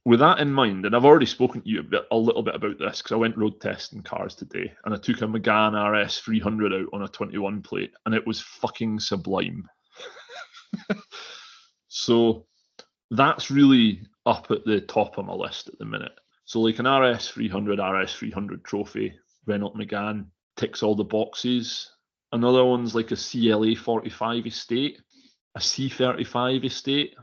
with that in mind, and I've already spoken to you a little bit about this because I went road testing cars today, and I took a Megane RS 300 out on a 21 plate, and it was fucking sublime. So that's really up at the top of my list at the minute. So like an RS 300 trophy, Renault Megane, ticks all the boxes. Another one's like a CLA 45 estate, a C35 estate.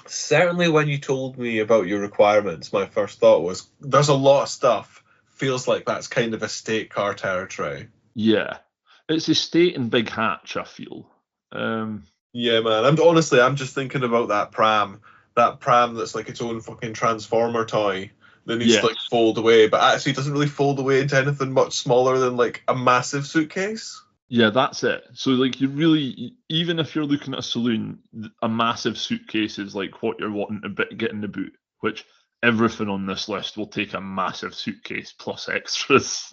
Certainly when you told me about your requirements, my first thought was, there's a lot of stuff. Feels like that's kind of estate car territory. Yeah. It's estate and big hatch, I feel. Yeah, man. I'm just thinking about that pram. That pram that's like its own fucking transformer toy that needs to like fold away, but actually doesn't really fold away into anything much smaller than like a massive suitcase. Yeah, that's it. So like, you really, even if you're looking at a saloon, a massive suitcase is like what you're wanting to get in the boot, which everything on this list will take a massive suitcase plus extras.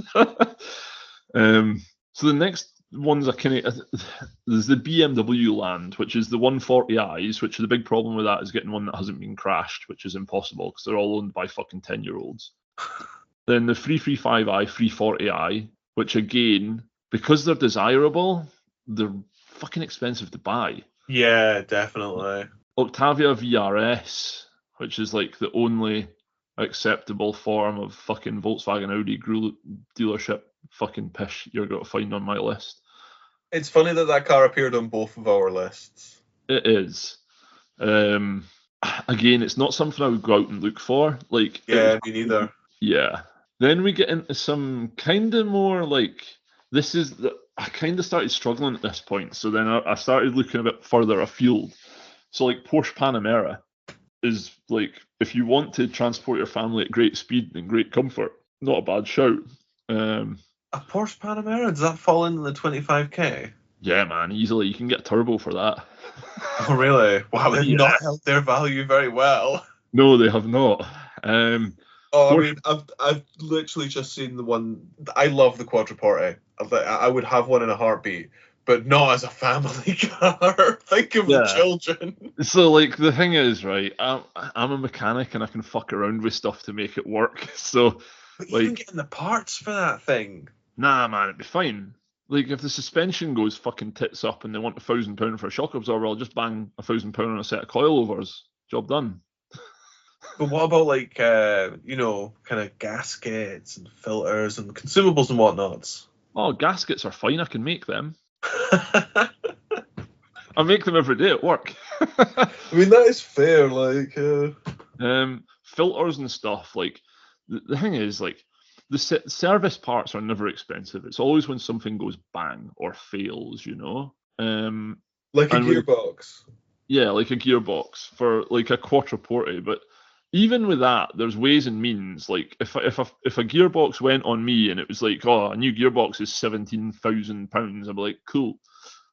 So the next ones there's the BMW land, which is the 140i's, which the big problem with that is getting one that hasn't been crashed, which is impossible because they're all owned by fucking 10-year-olds. Then the 335i, 340i, which again, because they're desirable, they're fucking expensive to buy. Yeah, definitely. Octavia VRS, which is like the only acceptable form of fucking Volkswagen Audi dealership fucking pish you're going to find on my list. It's funny that car appeared on both of our lists. It is. Again, it's not something I would go out and look for. Like, yeah, me neither. Yeah. Then we get into some kind of more like, I kind of started struggling at this point. So then I started looking a bit further afield. So like Porsche Panamera is like, if you want to transport your family at great speed and great comfort, not a bad shout. A Porsche Panamera, does that fall into the 25k? Yeah, man, easily. You can get turbo for that. Oh, really? Wow, they've Yeah. not held their value very well. No, they have not. Oh, I Porsche- mean, I've literally just seen the one. I love the Quadriporte. I would have one in a heartbeat, but not as a family car. Think of the Yeah. children. So, like, the thing is, right, I'm a mechanic and I can fuck around with stuff to make it work. So, But like, even getting the parts for that thing. nah, man, it'd be fine. Like, if the suspension goes fucking tits up and they want £1,000 for a shock absorber, I'll just bang £1,000 on a set of coilovers. Job done. But what about like kind of gaskets and filters and consumables and whatnots? Oh, gaskets are fine. I can make them. I make them every day at work. I mean, that is fair. Like, Filters and stuff. Like, the thing is, like, the service parts are never expensive. It's always when something goes bang or fails, you know. like a And gearbox. yeah, like a gearbox for like a quattroporte. But even with that, there's ways and means. Like if a gearbox went on me and it was like, oh, a new gearbox is £17,000, I'd be like, cool.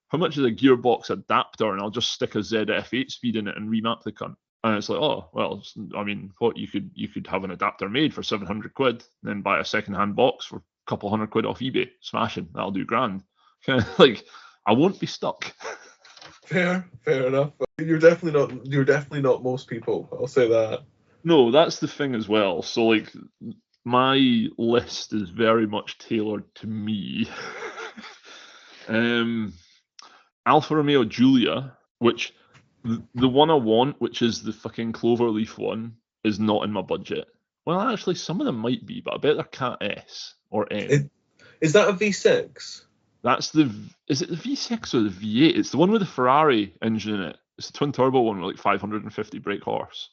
How much is a gearbox adapter? And I'll just stick a ZF8 speed in it and remap the cunt. And it's like, oh, well, I mean, what you could have an adapter made for £700, then buy a second-hand box for a couple £100 off eBay. Smashing, that'll do grand. Like, I won't be stuck. Fair enough. You're definitely not most people. I'll say that. No, that's the thing as well. So, like, my list is very much tailored to me. Alfa Romeo Giulia, which the one I want, which is the fucking Cloverleaf one, is not in my budget. Well, actually, some of them might be, but I bet they're Cat S or M. Is that a V6? That's is it the V6 or the V8? It's the one with the Ferrari engine in it. It's the twin turbo one with like 550 brake horse.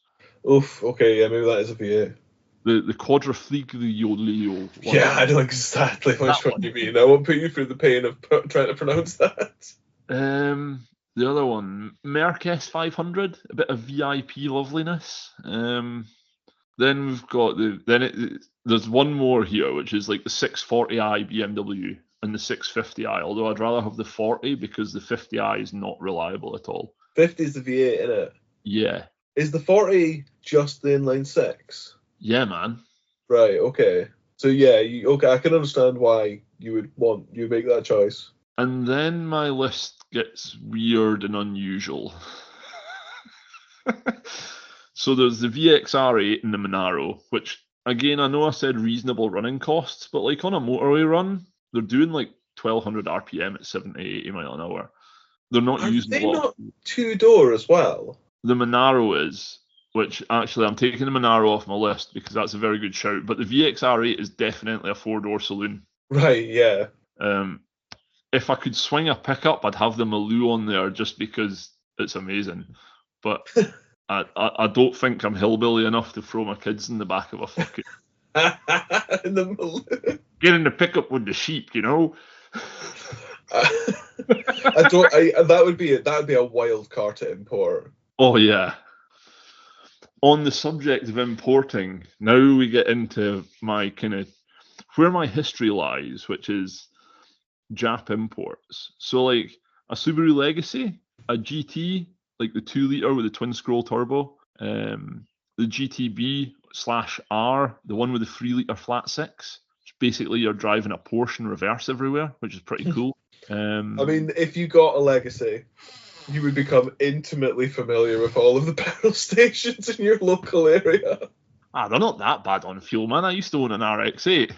Oof. Okay, yeah, maybe that is a V8. The Quadrifoglio one. Yeah, I know exactly which one you mean. I won't put you through the pain of trying to pronounce that. The other one, Merc S500, a bit of VIP loveliness. Then we've got there's one more here, which is like the 640i BMW and the 650i. Although I'd rather have the 40 because the 50i is not reliable at all. 50 is the V8, isn't it? Yeah. Is the 40 just the inline six? Yeah, man. Right. Okay. So yeah, okay. I can understand why you make that choice. And then my list gets weird and unusual. So there's the VXR8 and the Monaro, which, again, I know I said reasonable running costs, but like on a motorway run, they're doing like 1200 RPM at 70, 80 mile an hour. They're not using they a lot. Not two-door as well? The Monaro is, which actually I'm taking the Monaro off my list because that's a very good shout, but the VXR8 is definitely a four-door saloon. Right, yeah. If I could swing a pickup, I'd have the Maloo on there just because it's amazing. But I don't think I'm hillbilly enough to throw my kids in the back of a fucking the Maloo. Get in the pickup with the sheep, you know. That would be a wild car to import. Oh yeah. On the subject of importing, now we get into my kind of where my history lies, which is Jap imports. So like a Subaru Legacy, a GT, like the 2 liter with the twin scroll turbo, the GTB/R, the one with the 3 liter flat six, which basically you're driving a Porsche in reverse everywhere, which is pretty cool. I mean, if you got a Legacy, you would become intimately familiar with all of the petrol stations in your local area. They're not that bad on fuel, man. I used to own an RX-8.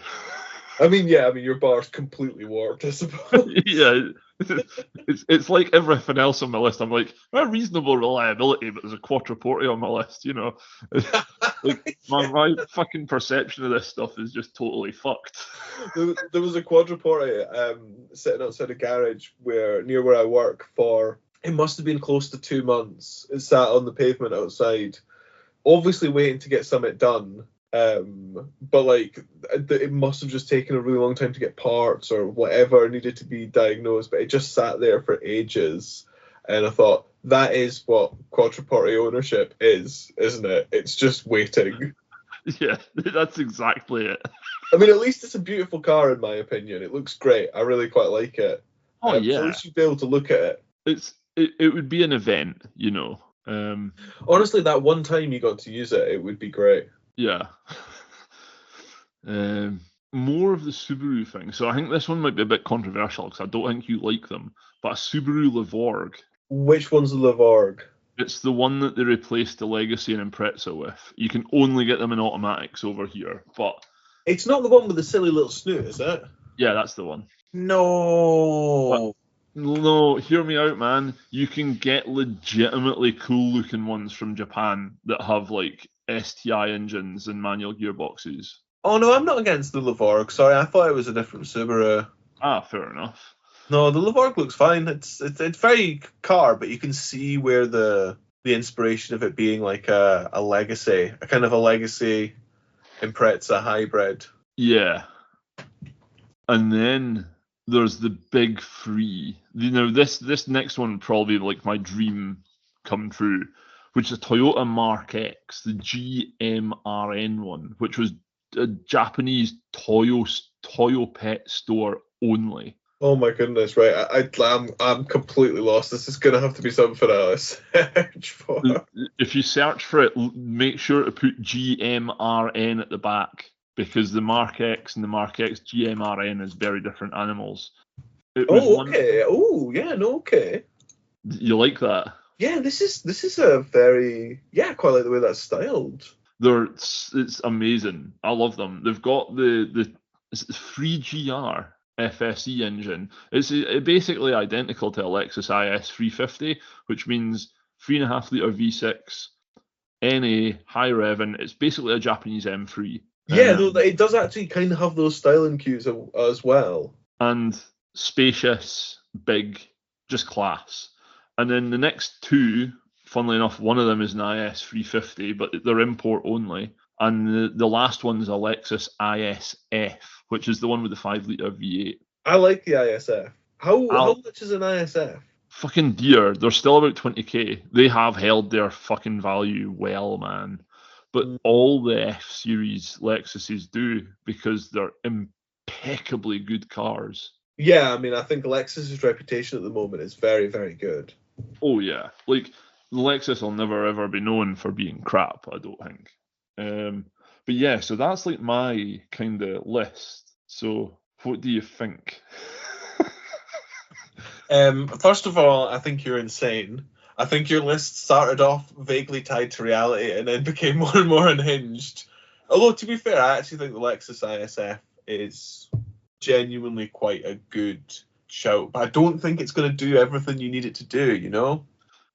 I mean, your bar's completely warped, I suppose. Yeah, it's like everything else on my list. I'm like, reasonable reliability, but there's a Quattroporte on my list, you know. Like my fucking perception of this stuff is just totally fucked. There was a Quattroporte sitting outside a garage near where I work for, it must have been close to 2 months. It sat on the pavement outside, obviously waiting to get something done. But like it must have just taken a really long time to get parts or whatever needed to be diagnosed, but it just sat there for ages. And I thought, that is what Quattroporte ownership is, isn't it? It's just waiting. Yeah, that's exactly it. I mean, at least it's a beautiful car in my opinion. It looks great. I really quite like it. Oh So yeah, at least you'd be able to look at it. it would be an event, you know. Honestly, that one time you got to use it, it would be great. Yeah. More of the Subaru thing. So I think this one might be a bit controversial because I don't think you like them. But a Subaru Levorg. Which one's the Levorg? It's the one that they replaced the Legacy and Impreza with. You can only get them in automatics over here. But It's not the one with the silly little snoot, is it? yeah, that's the one. No. No, hear me out, man. You can get legitimately cool looking ones from Japan that have like STI engines and manual gearboxes. Oh no, I'm not against the Levorg. Sorry, I thought it was a different Subaru. Ah, fair enough. No, the Levorg looks fine. It's very car, but you can see where the inspiration of it being like a legacy, a kind of a legacy Impreza hybrid. Yeah. And then there's the big three. You know, this next one would probably be like my dream come true, which is Toyota Mark X, the GMRN one, which was a Japanese Toyo pet store only. Oh my goodness! Right, I'm completely lost. This is gonna have to be something I search for. If you search for it, make sure to put GMRN at the back because the Mark X and the Mark X GMRN is very different animals. Okay. Oh, yeah. No. Okay. You like that? Yeah. This is a very I quite like the way that's styled. It's amazing. I love them. They've got the 3GR FSE engine. It's basically identical to a Lexus IS 350, which means 3.5 litre V6, NA, high revving. It's basically a Japanese M3. Yeah, no, it does actually kind of have those styling cues as well. And spacious, big, just class. And then the next two, funnily enough, one of them is an IS 350, but they're import only. And the last one is a Lexus ISF, which is the one with the 5 litre V8. I like the ISF. How much is an ISF? Fucking dear. They're still about 20k. They have held their fucking value well, man. But all the F series Lexuses do because they're impeccably good cars. Yeah, I mean, I think Lexus's reputation at the moment is very, very good. Oh yeah, like the Lexus will never ever be known for being crap, I don't think. But yeah, so that's like my kind of list. So what do you think? First of all, I think you're insane. I think your list started off vaguely tied to reality and then became more and more unhinged. Although, to be fair, I actually think the Lexus ISF is genuinely quite a good shout, but I don't think it's going to do everything you need it to do, you know?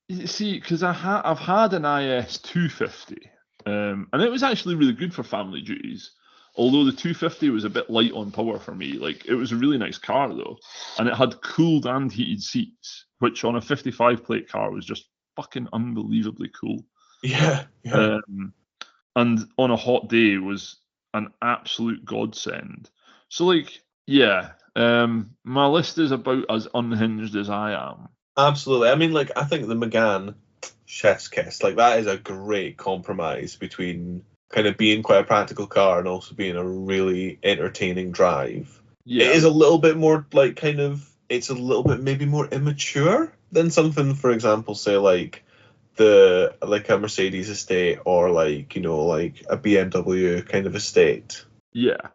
You see, because I've had an IS 250, and it was actually really good for family duties. Although the 250 was a bit light on power for me. Like, it was a really nice car though, and it had cooled and heated seats, which on a 55 plate car was just fucking unbelievably cool. Yeah. And on a hot day was an absolute godsend. So like, yeah, my list is about as unhinged as I am. Absolutely. I mean, like, I think the Megane chef's kiss, like, that is a great compromise between kind of being quite a practical car and also being a really entertaining drive. Yeah. It is a little bit more like it's a little bit maybe more immature than something, for example, say like a Mercedes estate or like, you know, like a BMW kind of estate. Yeah.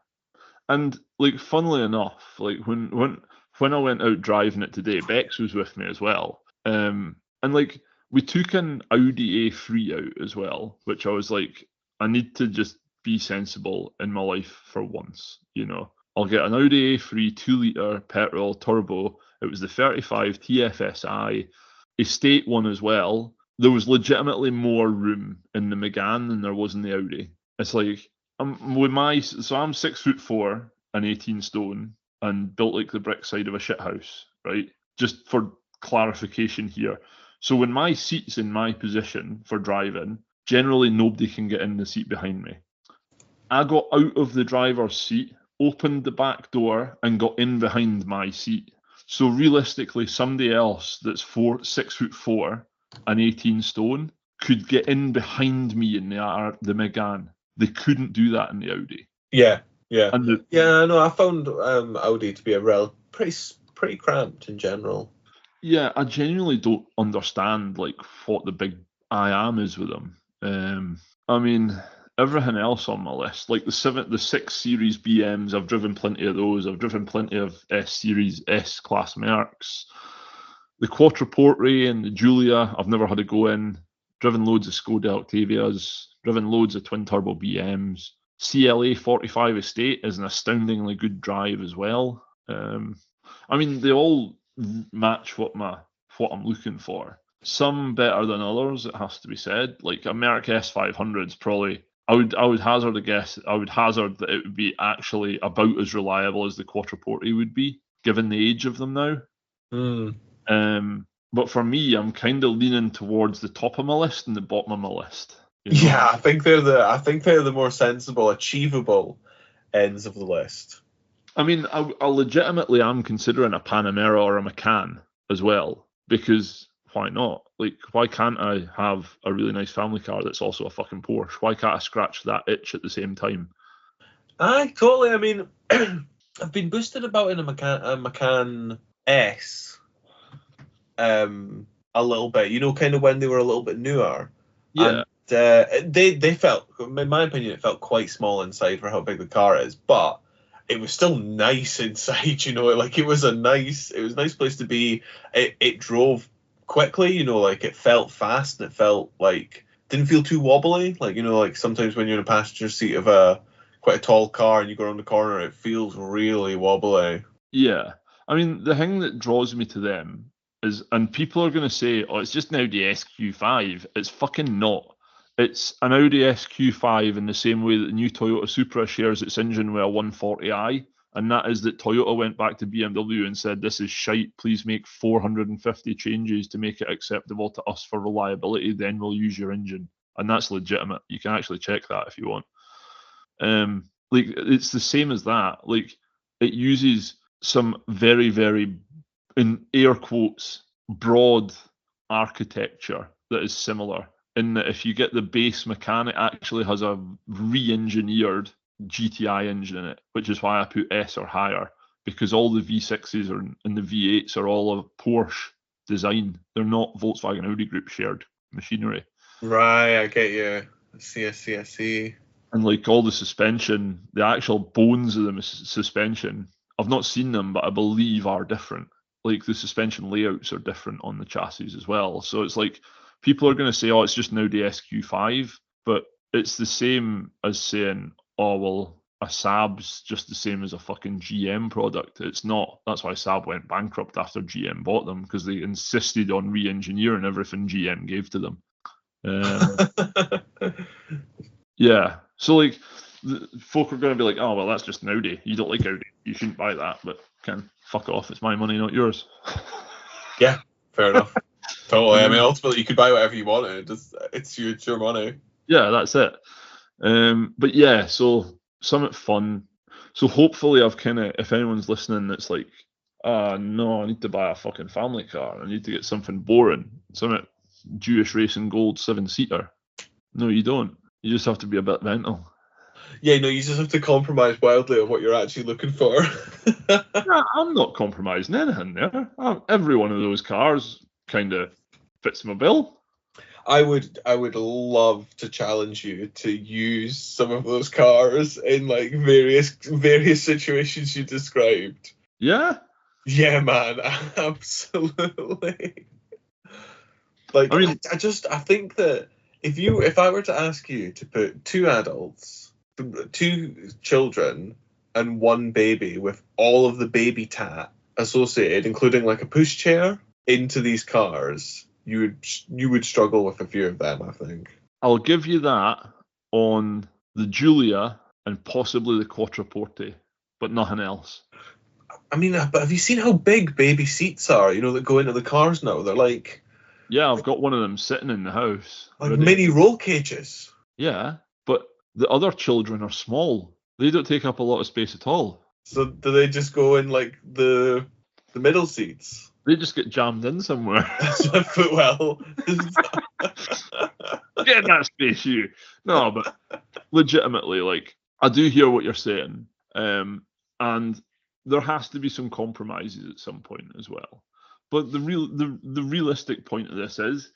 And like, funnily enough, like when I went out driving it today, Bex was with me as well. And like, we took an Audi A3 out as well, which I was like, I need to just be sensible in my life for once, you know. I'll get an Audi A3 2-litre petrol turbo. It was the 35 TFSI estate one as well. There was legitimately more room in the Megane than there was in the Audi. It's like, I'm 6'4" and 18 stone and built like the brick side of a shithouse, right? Just for clarification here. So when my seat's in my position for driving, generally nobody can get in the seat behind me. I got out of the driver's seat, opened the back door, and got in behind my seat. So realistically, somebody else that's 6'4" and 18 stone could get in behind me in the Megane. They couldn't do that in the Audi. Yeah. And No, I found Audi to be a pretty pretty cramped in general. Yeah, I genuinely don't understand like what the big I am is with them. I mean, everything else on my list, like the 6 Series BMs, I've driven plenty of those. I've driven plenty of S Series S class Mercs. The Quattroporte and the Giulia, I've never had a go in. Driven loads of Skoda Octavias. Driven loads of twin turbo BMs. CLA 45 Estate is an astoundingly good drive as well. I mean, they all match what I'm looking for. Some better than others, it has to be said. Like a Merc S500 is probably, I would hazard a guess. I would hazard that it would be actually about as reliable as the Quattroporte would be, given the age of them now. But for me, I'm kind of leaning towards the top of my list and the bottom of my list. You know? Yeah, I think they're the more sensible, achievable ends of the list. I mean, I legitimately am considering a Panamera or a Macan as well, because why not? Like, why can't I have a really nice family car that's also a fucking Porsche? Why can't I scratch that itch at the same time? Aye, totally. I mean, I've been boosted about in a Macan S a little bit, you know, kind of when they were a little bit newer. Yeah. And they felt, in my opinion, it felt quite small inside for how big the car is, but it was still nice inside, you know, like it was a nice place to be. It drove quickly, you know, like it felt fast and it felt like, didn't feel too wobbly. Like, you know, like sometimes when you're in a passenger seat of quite a tall car and you go around the corner, it feels really wobbly. Yeah. I mean, the thing that draws me to them is, and people are going to say, oh, it's just an Audi SQ5. It's fucking not. It's an Audi SQ5 in the same way that the new Toyota Supra shares its engine with a 140i, and that is that Toyota went back to BMW and said, this is shite, please make 450 changes to make it acceptable to us for reliability, then we'll use your engine. And that's legitimate. You can actually check that if you want. Like, it's the same as that. Like, it uses some very, very, in air quotes, broad architecture that is similar, in that if you get the base Macan, it actually has a re-engineered GTI engine in it, which is why I put S or higher, because all the V6s and the V8s are all a Porsche design. They're not Volkswagen Audi Group shared machinery. Right, I get you. I see. And like all the suspension, the actual bones of the suspension, I've not seen them, but I believe are different. Like the suspension layouts are different on the chassis as well. So it's like, people are going to say, oh, it's just an Audi SQ5, but it's the same as saying, oh, well, a Saab's just the same as a fucking GM product. It's not. That's why Saab went bankrupt after GM bought them, because they insisted on re-engineering everything GM gave to them. Yeah. So, like, folk are going to be like, oh, well, that's just an Audi. You don't like Audi. You shouldn't buy that, but can fuck off. It's my money, not yours. Yeah, fair enough. Totally. I mean, ultimately, you could buy whatever you wanted. It's your money. Yeah, that's it. But yeah, so something fun. So hopefully I've kind of, if anyone's listening that's like, no, I need to buy a fucking family car. I need to get something boring. Something Jewish Racing Gold 7-seater. No, you don't. You just have to be a bit mental. Yeah, no, you just have to compromise wildly on what you're actually looking for. I'm not compromising anything there. Every one of those cars kind of fits my bill. I would love to challenge you to use some of those cars in like various situations you described. Yeah. Yeah, man, absolutely. Like, I mean, I think that if I were to ask you to put 2 adults, 2 children, and 1 baby with all of the baby tat associated, including like a pushchair, into these cars, you would struggle with a few of them, I think. I'll give you that on the Giulia and possibly the Quattroporte, but nothing else. I mean, but have you seen how big baby seats are, you know, that go into the cars now? They're like... Yeah, I've got one of them sitting in the house. Like mini roll cages. Yeah, but the other children are small. They don't take up a lot of space at all. So do they just go in like the middle seats? They just get jammed in somewhere. Well, get in that space, you. No, but legitimately, like, I do hear what you're saying. And there has to be some compromises at some point as well. But the realistic point of this is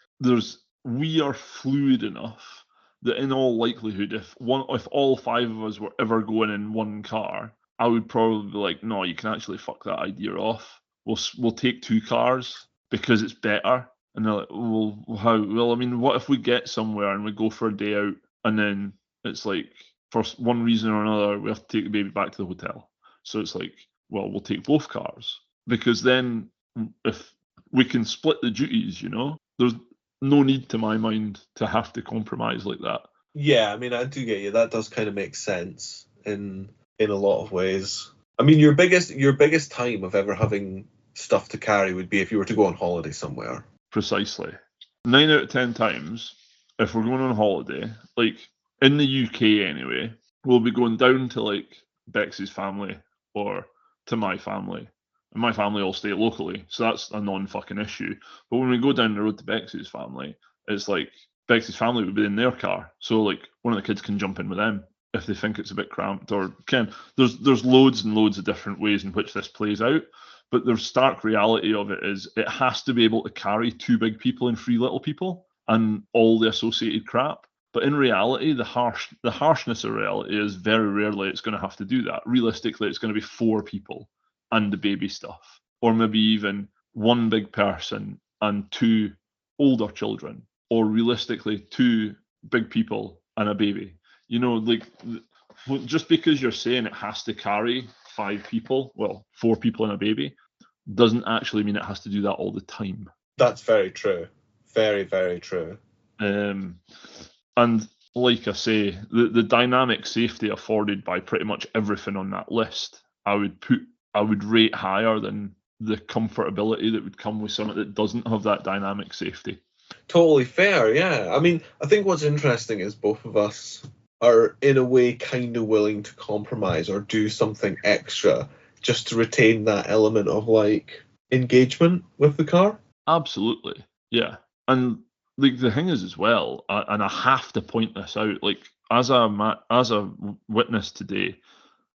we are fluid enough that in all likelihood, if all 5 of us were ever going in one car, I would probably be like, no, you can actually fuck that idea off. We'll take 2 cars because it's better. And they're like, well, how? Well, I mean, what if we get somewhere and we go for a day out and then it's like, for one reason or another, we have to take the baby back to the hotel. So it's like, well, we'll take both cars. Because then if we can split the duties, there's no need to my mind to have to compromise like that. Yeah, I mean, I do get you. That does kind of make sense in a lot of ways. I mean, your biggest time of ever having stuff to carry would be if you were to go on holiday somewhere. Precisely. 9 out of 10 times, if we're going on holiday, like in the UK anyway, we'll be going down to like Bex's family or to my family. And my family all stay locally, so that's a non-fucking issue. But when we go down the road to Bex's family, it's like Bex's family would be in their car, so like one of the kids can jump in with them if they think it's a bit cramped, or there's loads and loads of different ways in which this plays out. But the stark reality of it is it has to be able to carry 2 big people and 3 little people and all the associated crap. But in reality, the harshness of reality is very rarely it's going to have to do that. Realistically, it's going to be 4 people and the baby stuff, or maybe even 1 big person and 2 older children, or realistically 2 big people and a baby. Like just because you're saying it has to carry 5 people, well, 4 people and a baby, doesn't actually mean it has to do that all the time. That's very true. Very, very true. And like I say, the dynamic safety afforded by pretty much everything on that list, I would rate higher than the comfortability that would come with something that doesn't have that dynamic safety. Totally fair, yeah. I mean, I think what's interesting is both of us are in a way kind of willing to compromise or do something extra just to retain that element of like engagement with the car. Absolutely, yeah. And like the thing is as well, and I have to point this out, like as a witness today,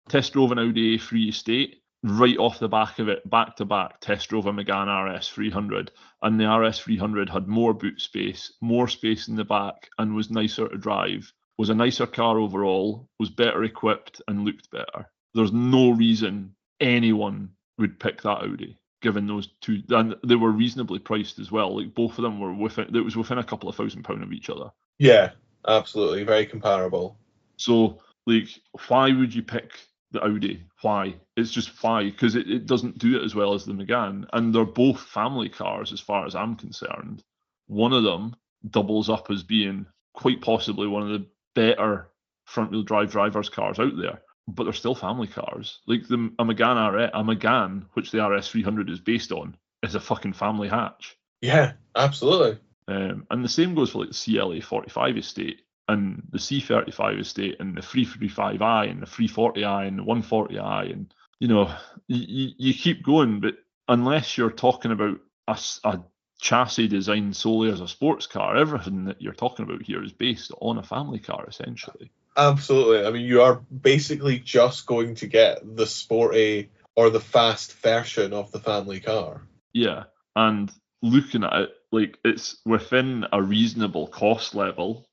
test drove an Audi A3 estate. Right off the back of it, back to back, test drove a Megane RS300, and the RS300 had more boot space, more space in the back, and was nicer to drive. Was a nicer car overall, was better equipped, and looked better. There's no reason anyone would pick that Audi, given those 2, and they were reasonably priced as well. Like both of them were within a couple of £1,000 of each other. Yeah, absolutely, very comparable. So, like, why would you pick the Audi? Why? It's just why, because it doesn't do it as well as the Megane, and they're both family cars as far as I'm concerned. One of them doubles up as being quite possibly one of the better front-wheel drive drivers cars out there, but they're still family cars. Like a Megane, which the RS300 is based on, is a fucking family hatch. Yeah, absolutely. And the same goes for like the CLA 45 estate, and the C35 estate, and the 335i, and the 340i, and the 140i, and you keep going. But unless you're talking about a chassis designed solely as a sports car, everything that you're talking about here is based on a family car, essentially. Absolutely. I mean, you are basically just going to get the sporty or the fast version of the family car. Yeah, and looking at it, like it's within a reasonable cost level.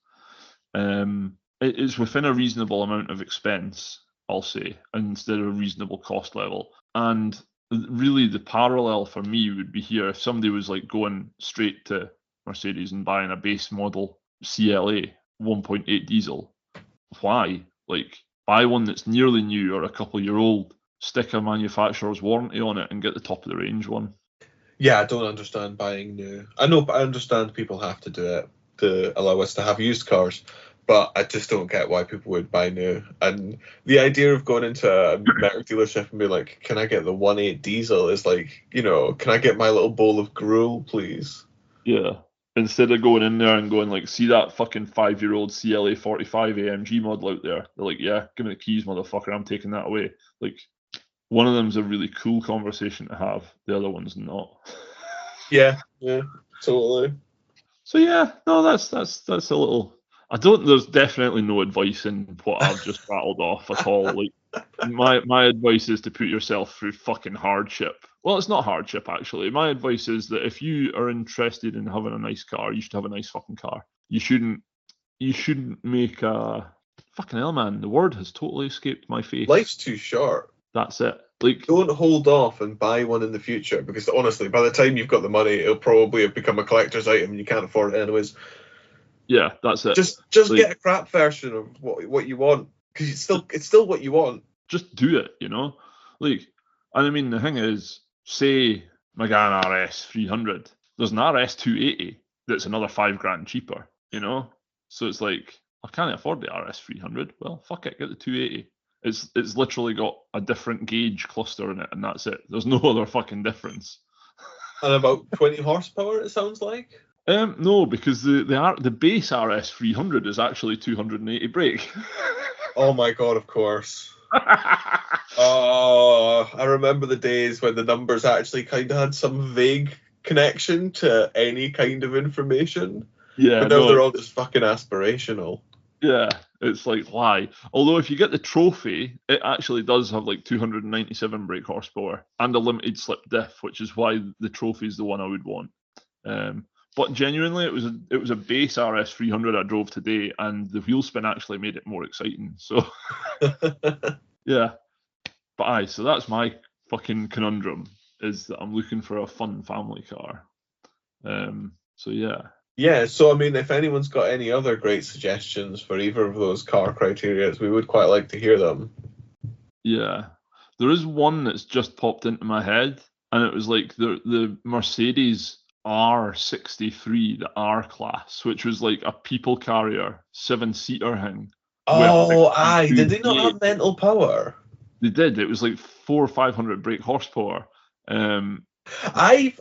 It's within a reasonable amount of expense, I'll say, instead of a reasonable cost level. And really the parallel for me would be here if somebody was like going straight to Mercedes and buying a base model CLA 1.8 diesel. Why? Like, buy one that's nearly new or a couple year old, stick a manufacturer's warranty on it and get the top of the range one. Yeah, I don't understand buying new. I understand people have to do it to allow us to have used cars, but I just don't get why people would buy new. And the idea of going into a Merc dealership and be like, can I get the 1.8 diesel is like, can I get my little bowl of gruel, please? Yeah. Instead of going in there and going like, see that fucking 5-year-old CLA 45 AMG model out there? They're like, yeah, give me the keys, motherfucker. I'm taking that away. Like, one of them's a really cool conversation to have. The other one's not. Yeah, totally. So yeah, no, that's a little There's definitely no advice in what I've just rattled off at all. Like, my advice is to put yourself through fucking hardship. Well, it's not hardship, actually. My advice is that if you are interested in having a nice car, you should have a nice fucking car. You shouldn't make a... Fucking hell, man. The word has totally escaped my face. Life's too short. That's it. Like, don't hold off and buy one in the future, because honestly, by the time you've got the money, it'll probably have become a collector's item and you can't afford it anyways. Yeah, that's it. Just like, get a crap version of what you want, because it's still what you want. Just do it, you know. Like, and I mean, the thing is, say Megane RS 300, there's an RS 280 that's another $5,000 cheaper, you know. So it's like, I can't afford the RS 300. Well, fuck it, get the 280. It's literally got a different gauge cluster in it, and that's it. There's no other fucking difference. And about 20 horsepower, it sounds like. No, because the base RS 300 is actually 280 brake. Oh my god, of course. Oh, I remember the days when the numbers actually kind of had some vague connection to any kind of information. Yeah, but now they're all just fucking aspirational. Yeah, it's like, why? Although if you get the trophy, it actually does have like 297 brake horsepower and a limited slip diff, which is why the trophy is the one I would want. But genuinely, it was a base RS 300 I drove today, and the wheel spin actually made it more exciting. So yeah, but so that's my fucking conundrum, is that I'm looking for a fun family car. So yeah. Yeah, so I mean, if anyone's got any other great suggestions for either of those car criteria, we would quite like to hear them. Yeah, there is one that's just popped into my head, and it was like the Mercedes R63, the R class, which was like a people carrier 7-seater thing. Oh, aye! Did they not have mental power? They did. It was like 400 or 500 brake horsepower. I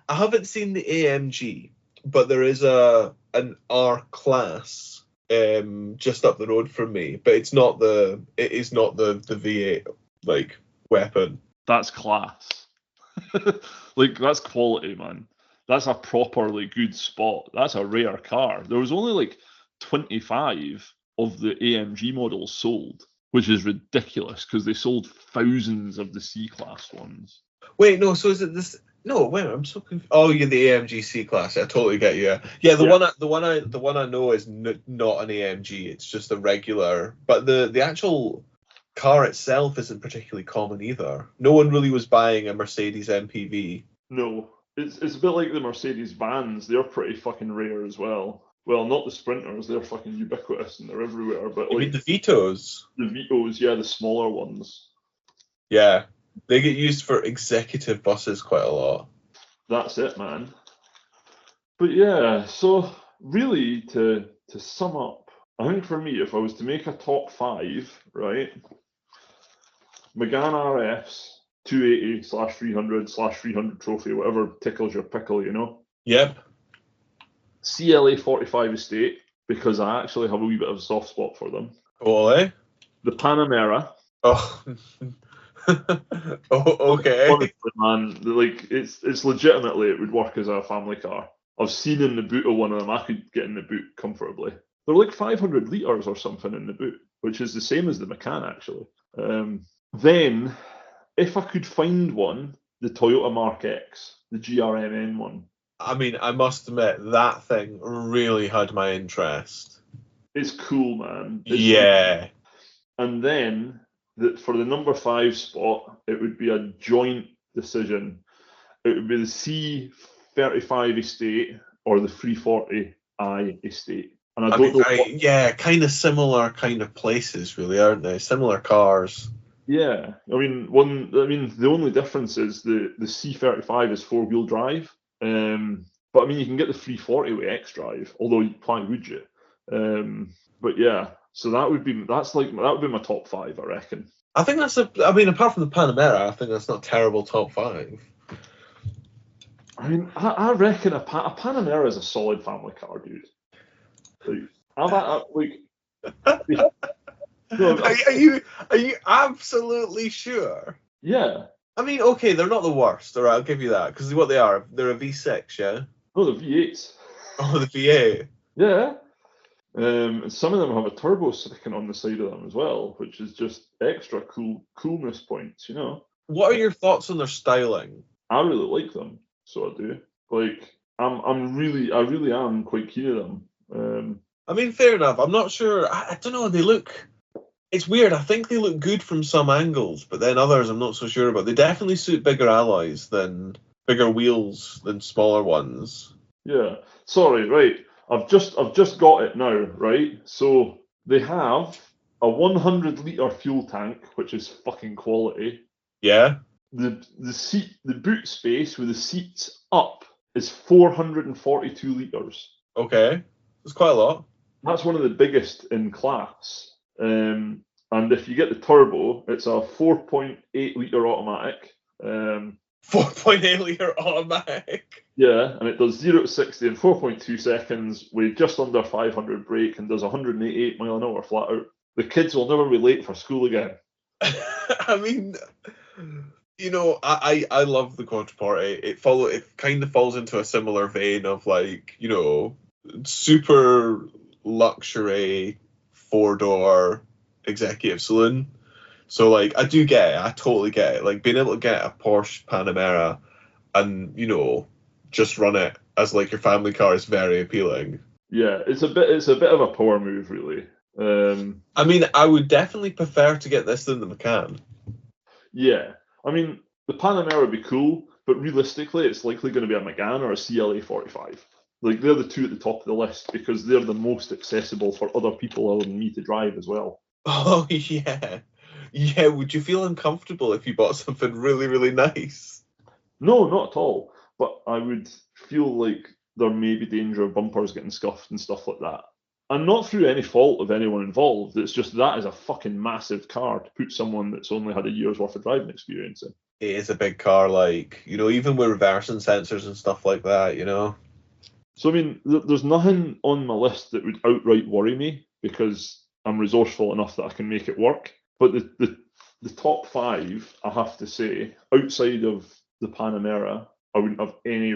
haven't seen the AMG. But there is an R class just up the road from me, but it is not the V8 like weapon. That's class. Like, that's quality, man. That's a properly good spot. That's a rare car. There was only like 25 of the AMG models sold, which is ridiculous because they sold thousands of the C-class ones. Wait, no. So is it this? No, wait. I'm so confused. Oh, you're the AMG C-Class. I totally get you. Yeah, the one I know is not an AMG. It's just a regular. But the actual car itself isn't particularly common either. No one really was buying a Mercedes MPV. No, it's a bit like the Mercedes vans. They're pretty fucking rare as well. Well, not the Sprinters. They're fucking ubiquitous and they're everywhere. But you mean the Vitos? The Vitos, yeah, the smaller ones. Yeah. They get used for executive buses quite a lot. That's it, man. But yeah, so really to sum up, I think for me, if I was to make a top 5, right, Megane RS 280/300/300 trophy, whatever tickles your pickle, you know? Yep. CLA 45 estate, because I actually have a wee bit of a soft spot for them. Oh, eh? The Panamera. Oh. Oh, okay. Honestly, man, like it's legitimately, it would work as a family car. I've seen in the boot of one of them. I could get in the boot comfortably. They're like 500 litres or something in the boot, which is the same as the Macan actually. Then, if I could find one, the Toyota Mark X, the GRMN one. I mean, I must admit, that thing really had my interest. It's cool, man. Yeah. And then, for the number 5 spot, it would be a joint decision. It would be the C35 estate or the 340i estate. And I don't know. Yeah, kind of similar kind of places, really, aren't they? Similar cars. Yeah, I mean, the only difference is the C35 is 4-wheel drive. But I mean, you can get the 340 with X drive. Although, why would you? But yeah. So that would be my top 5, I reckon. I think that's apart from the Panamera, I think that's not a terrible top 5. I mean, I reckon a Panamera is a solid family car, dude. Are you absolutely sure? Yeah. I mean, okay, they're not the worst, all right, I'll give you that, because what they are, they're a V6, yeah? No, the V8s. Oh, the V8. Yeah. And some of them have a turbo sticking on the side of them as well, which is just extra coolness points, you know. What are your thoughts on their styling? I really like them, so I do. Like, I really am quite keen on them. I mean, fair enough. I'm not sure. I don't know. They look. It's weird. I think they look good from some angles, but then others I'm not so sure about. They definitely suit bigger wheels than smaller ones. Yeah. Sorry, right. I've just got it now, right? So they have a 100-litre fuel tank, which is fucking quality. Yeah. The boot space with the seats up is 442 litres. Okay. It's quite a lot. That's one of the biggest in class. And if you get the turbo, it's a 4.8 litre automatic. 4.8 litre automatic. Yeah, and it does 0 to 60 in 4.2 seconds with just under 500 brake and does 188 mile an hour flat out. The kids will never be late for school again. I mean, you know, I love the Quattroporte. It kind of falls into a similar vein of, like, you know, super luxury 4-door executive saloon. So, like, I do get it. I totally get it. Like, being able to get a Porsche Panamera and, you know, just run it as, like, your family car is very appealing. Yeah, it's a bit of a power move, really. I mean, I would definitely prefer to get this than the Macan. Yeah, I mean, the Panamera would be cool, but realistically, it's likely going to be a Megane or a CLA 45. Like, they're the two at the top of the list because they're the most accessible for other people other than me to drive as well. Oh, yeah. Yeah, would you feel uncomfortable if you bought something really, really nice? No, not at all. But I would feel like there may be danger of bumpers getting scuffed and stuff like that. And not through any fault of anyone involved. It's just that is a fucking massive car to put someone that's only had a year's worth of driving experience in. It is a big car, like, you know, even with reversing sensors and stuff like that, you know? So, I mean, there's nothing on my list that would outright worry me because I'm resourceful enough that I can make it work. But the top five, I have to say, outside of the Panamera, I wouldn't have any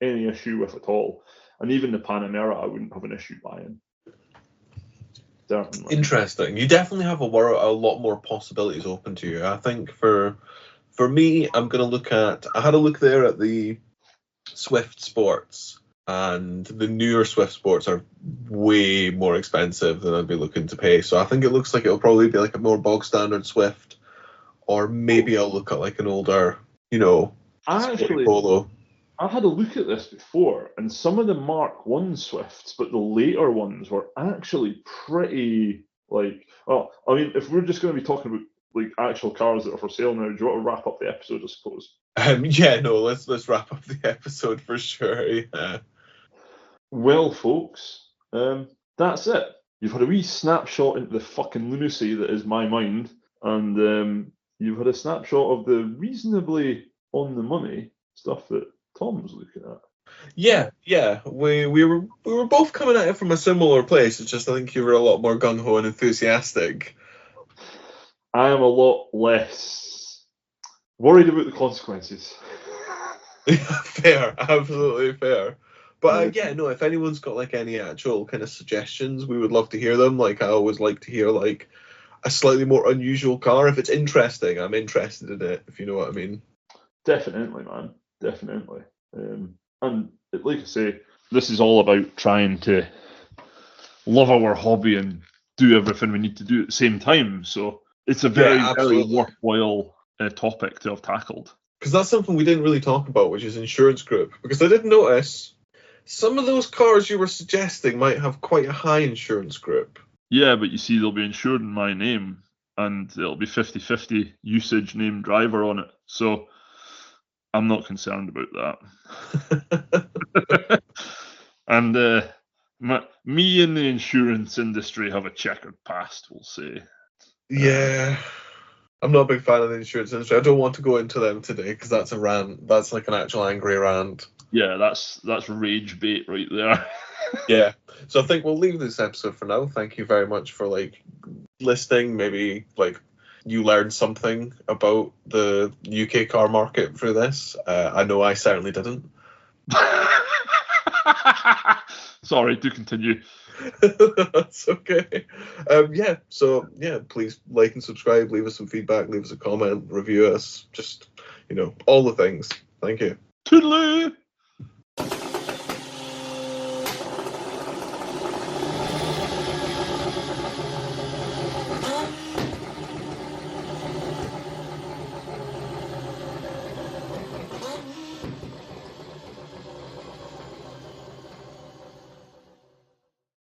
issue with at all. And even the Panamera, I wouldn't have an issue buying. Certainly. Interesting. You definitely have a lot more possibilities open to you. I think for me, I'm going to look at... I had a look there at the Swift Sports, and the newer Swift Sports are way more expensive than I'd be looking to pay. So I think it looks like it'll probably be like a more bog standard Swift, or maybe I'll look at like an older, you know, Polo. I had a look at this before, and some of the Mark 1 Swifts, but the later ones were actually pretty, like, well, I mean, if we're just going to be talking about like actual cars that are for sale now, do you want to wrap up the episode, I suppose? Yeah, no, let's wrap up the episode for sure. Yeah. Well, folks, that's it. You've had a wee snapshot into the fucking lunacy that is my mind, and you've had a snapshot of the reasonably on the money stuff that Tom was looking at. Yeah. We were both coming at it from a similar place. It's just I think you were a lot more gung ho and enthusiastic. I am a lot less worried about the consequences. Fair, absolutely fair. But yeah, no, if anyone's got like any actual kind of suggestions, we would love to hear them. Like, I always like to hear like a slightly more unusual car. If it's interesting, I'm interested in it, if you know what I mean. Definitely, man. Definitely. And like I say, this is all about trying to love our hobby and do everything we need to do at the same time. So it's a very worthwhile topic to have tackled. Because that's something we didn't really talk about, which is insurance group. Because I did notice some of those cars you were suggesting might have quite a high insurance group. Yeah, but you see, they'll be insured in my name, and it'll be 50-50 usage name driver on it. So I'm not concerned about that. And me and the insurance industry have a checkered past, we'll say. Yeah. I'm not a big fan of the insurance industry. I don't want to go into them today because that's a rant. That's like an actual angry rant. Yeah, that's rage bait right there. Yeah. So I think we'll leave this episode for now. Thank you very much for like listening. Maybe like you learned something about the UK car market through this. I know I certainly didn't. Sorry, do continue. That's okay. Yeah, so yeah, please like and subscribe, leave us some feedback, leave us a comment, review us, just, all the things. Thank you. Toodaloo!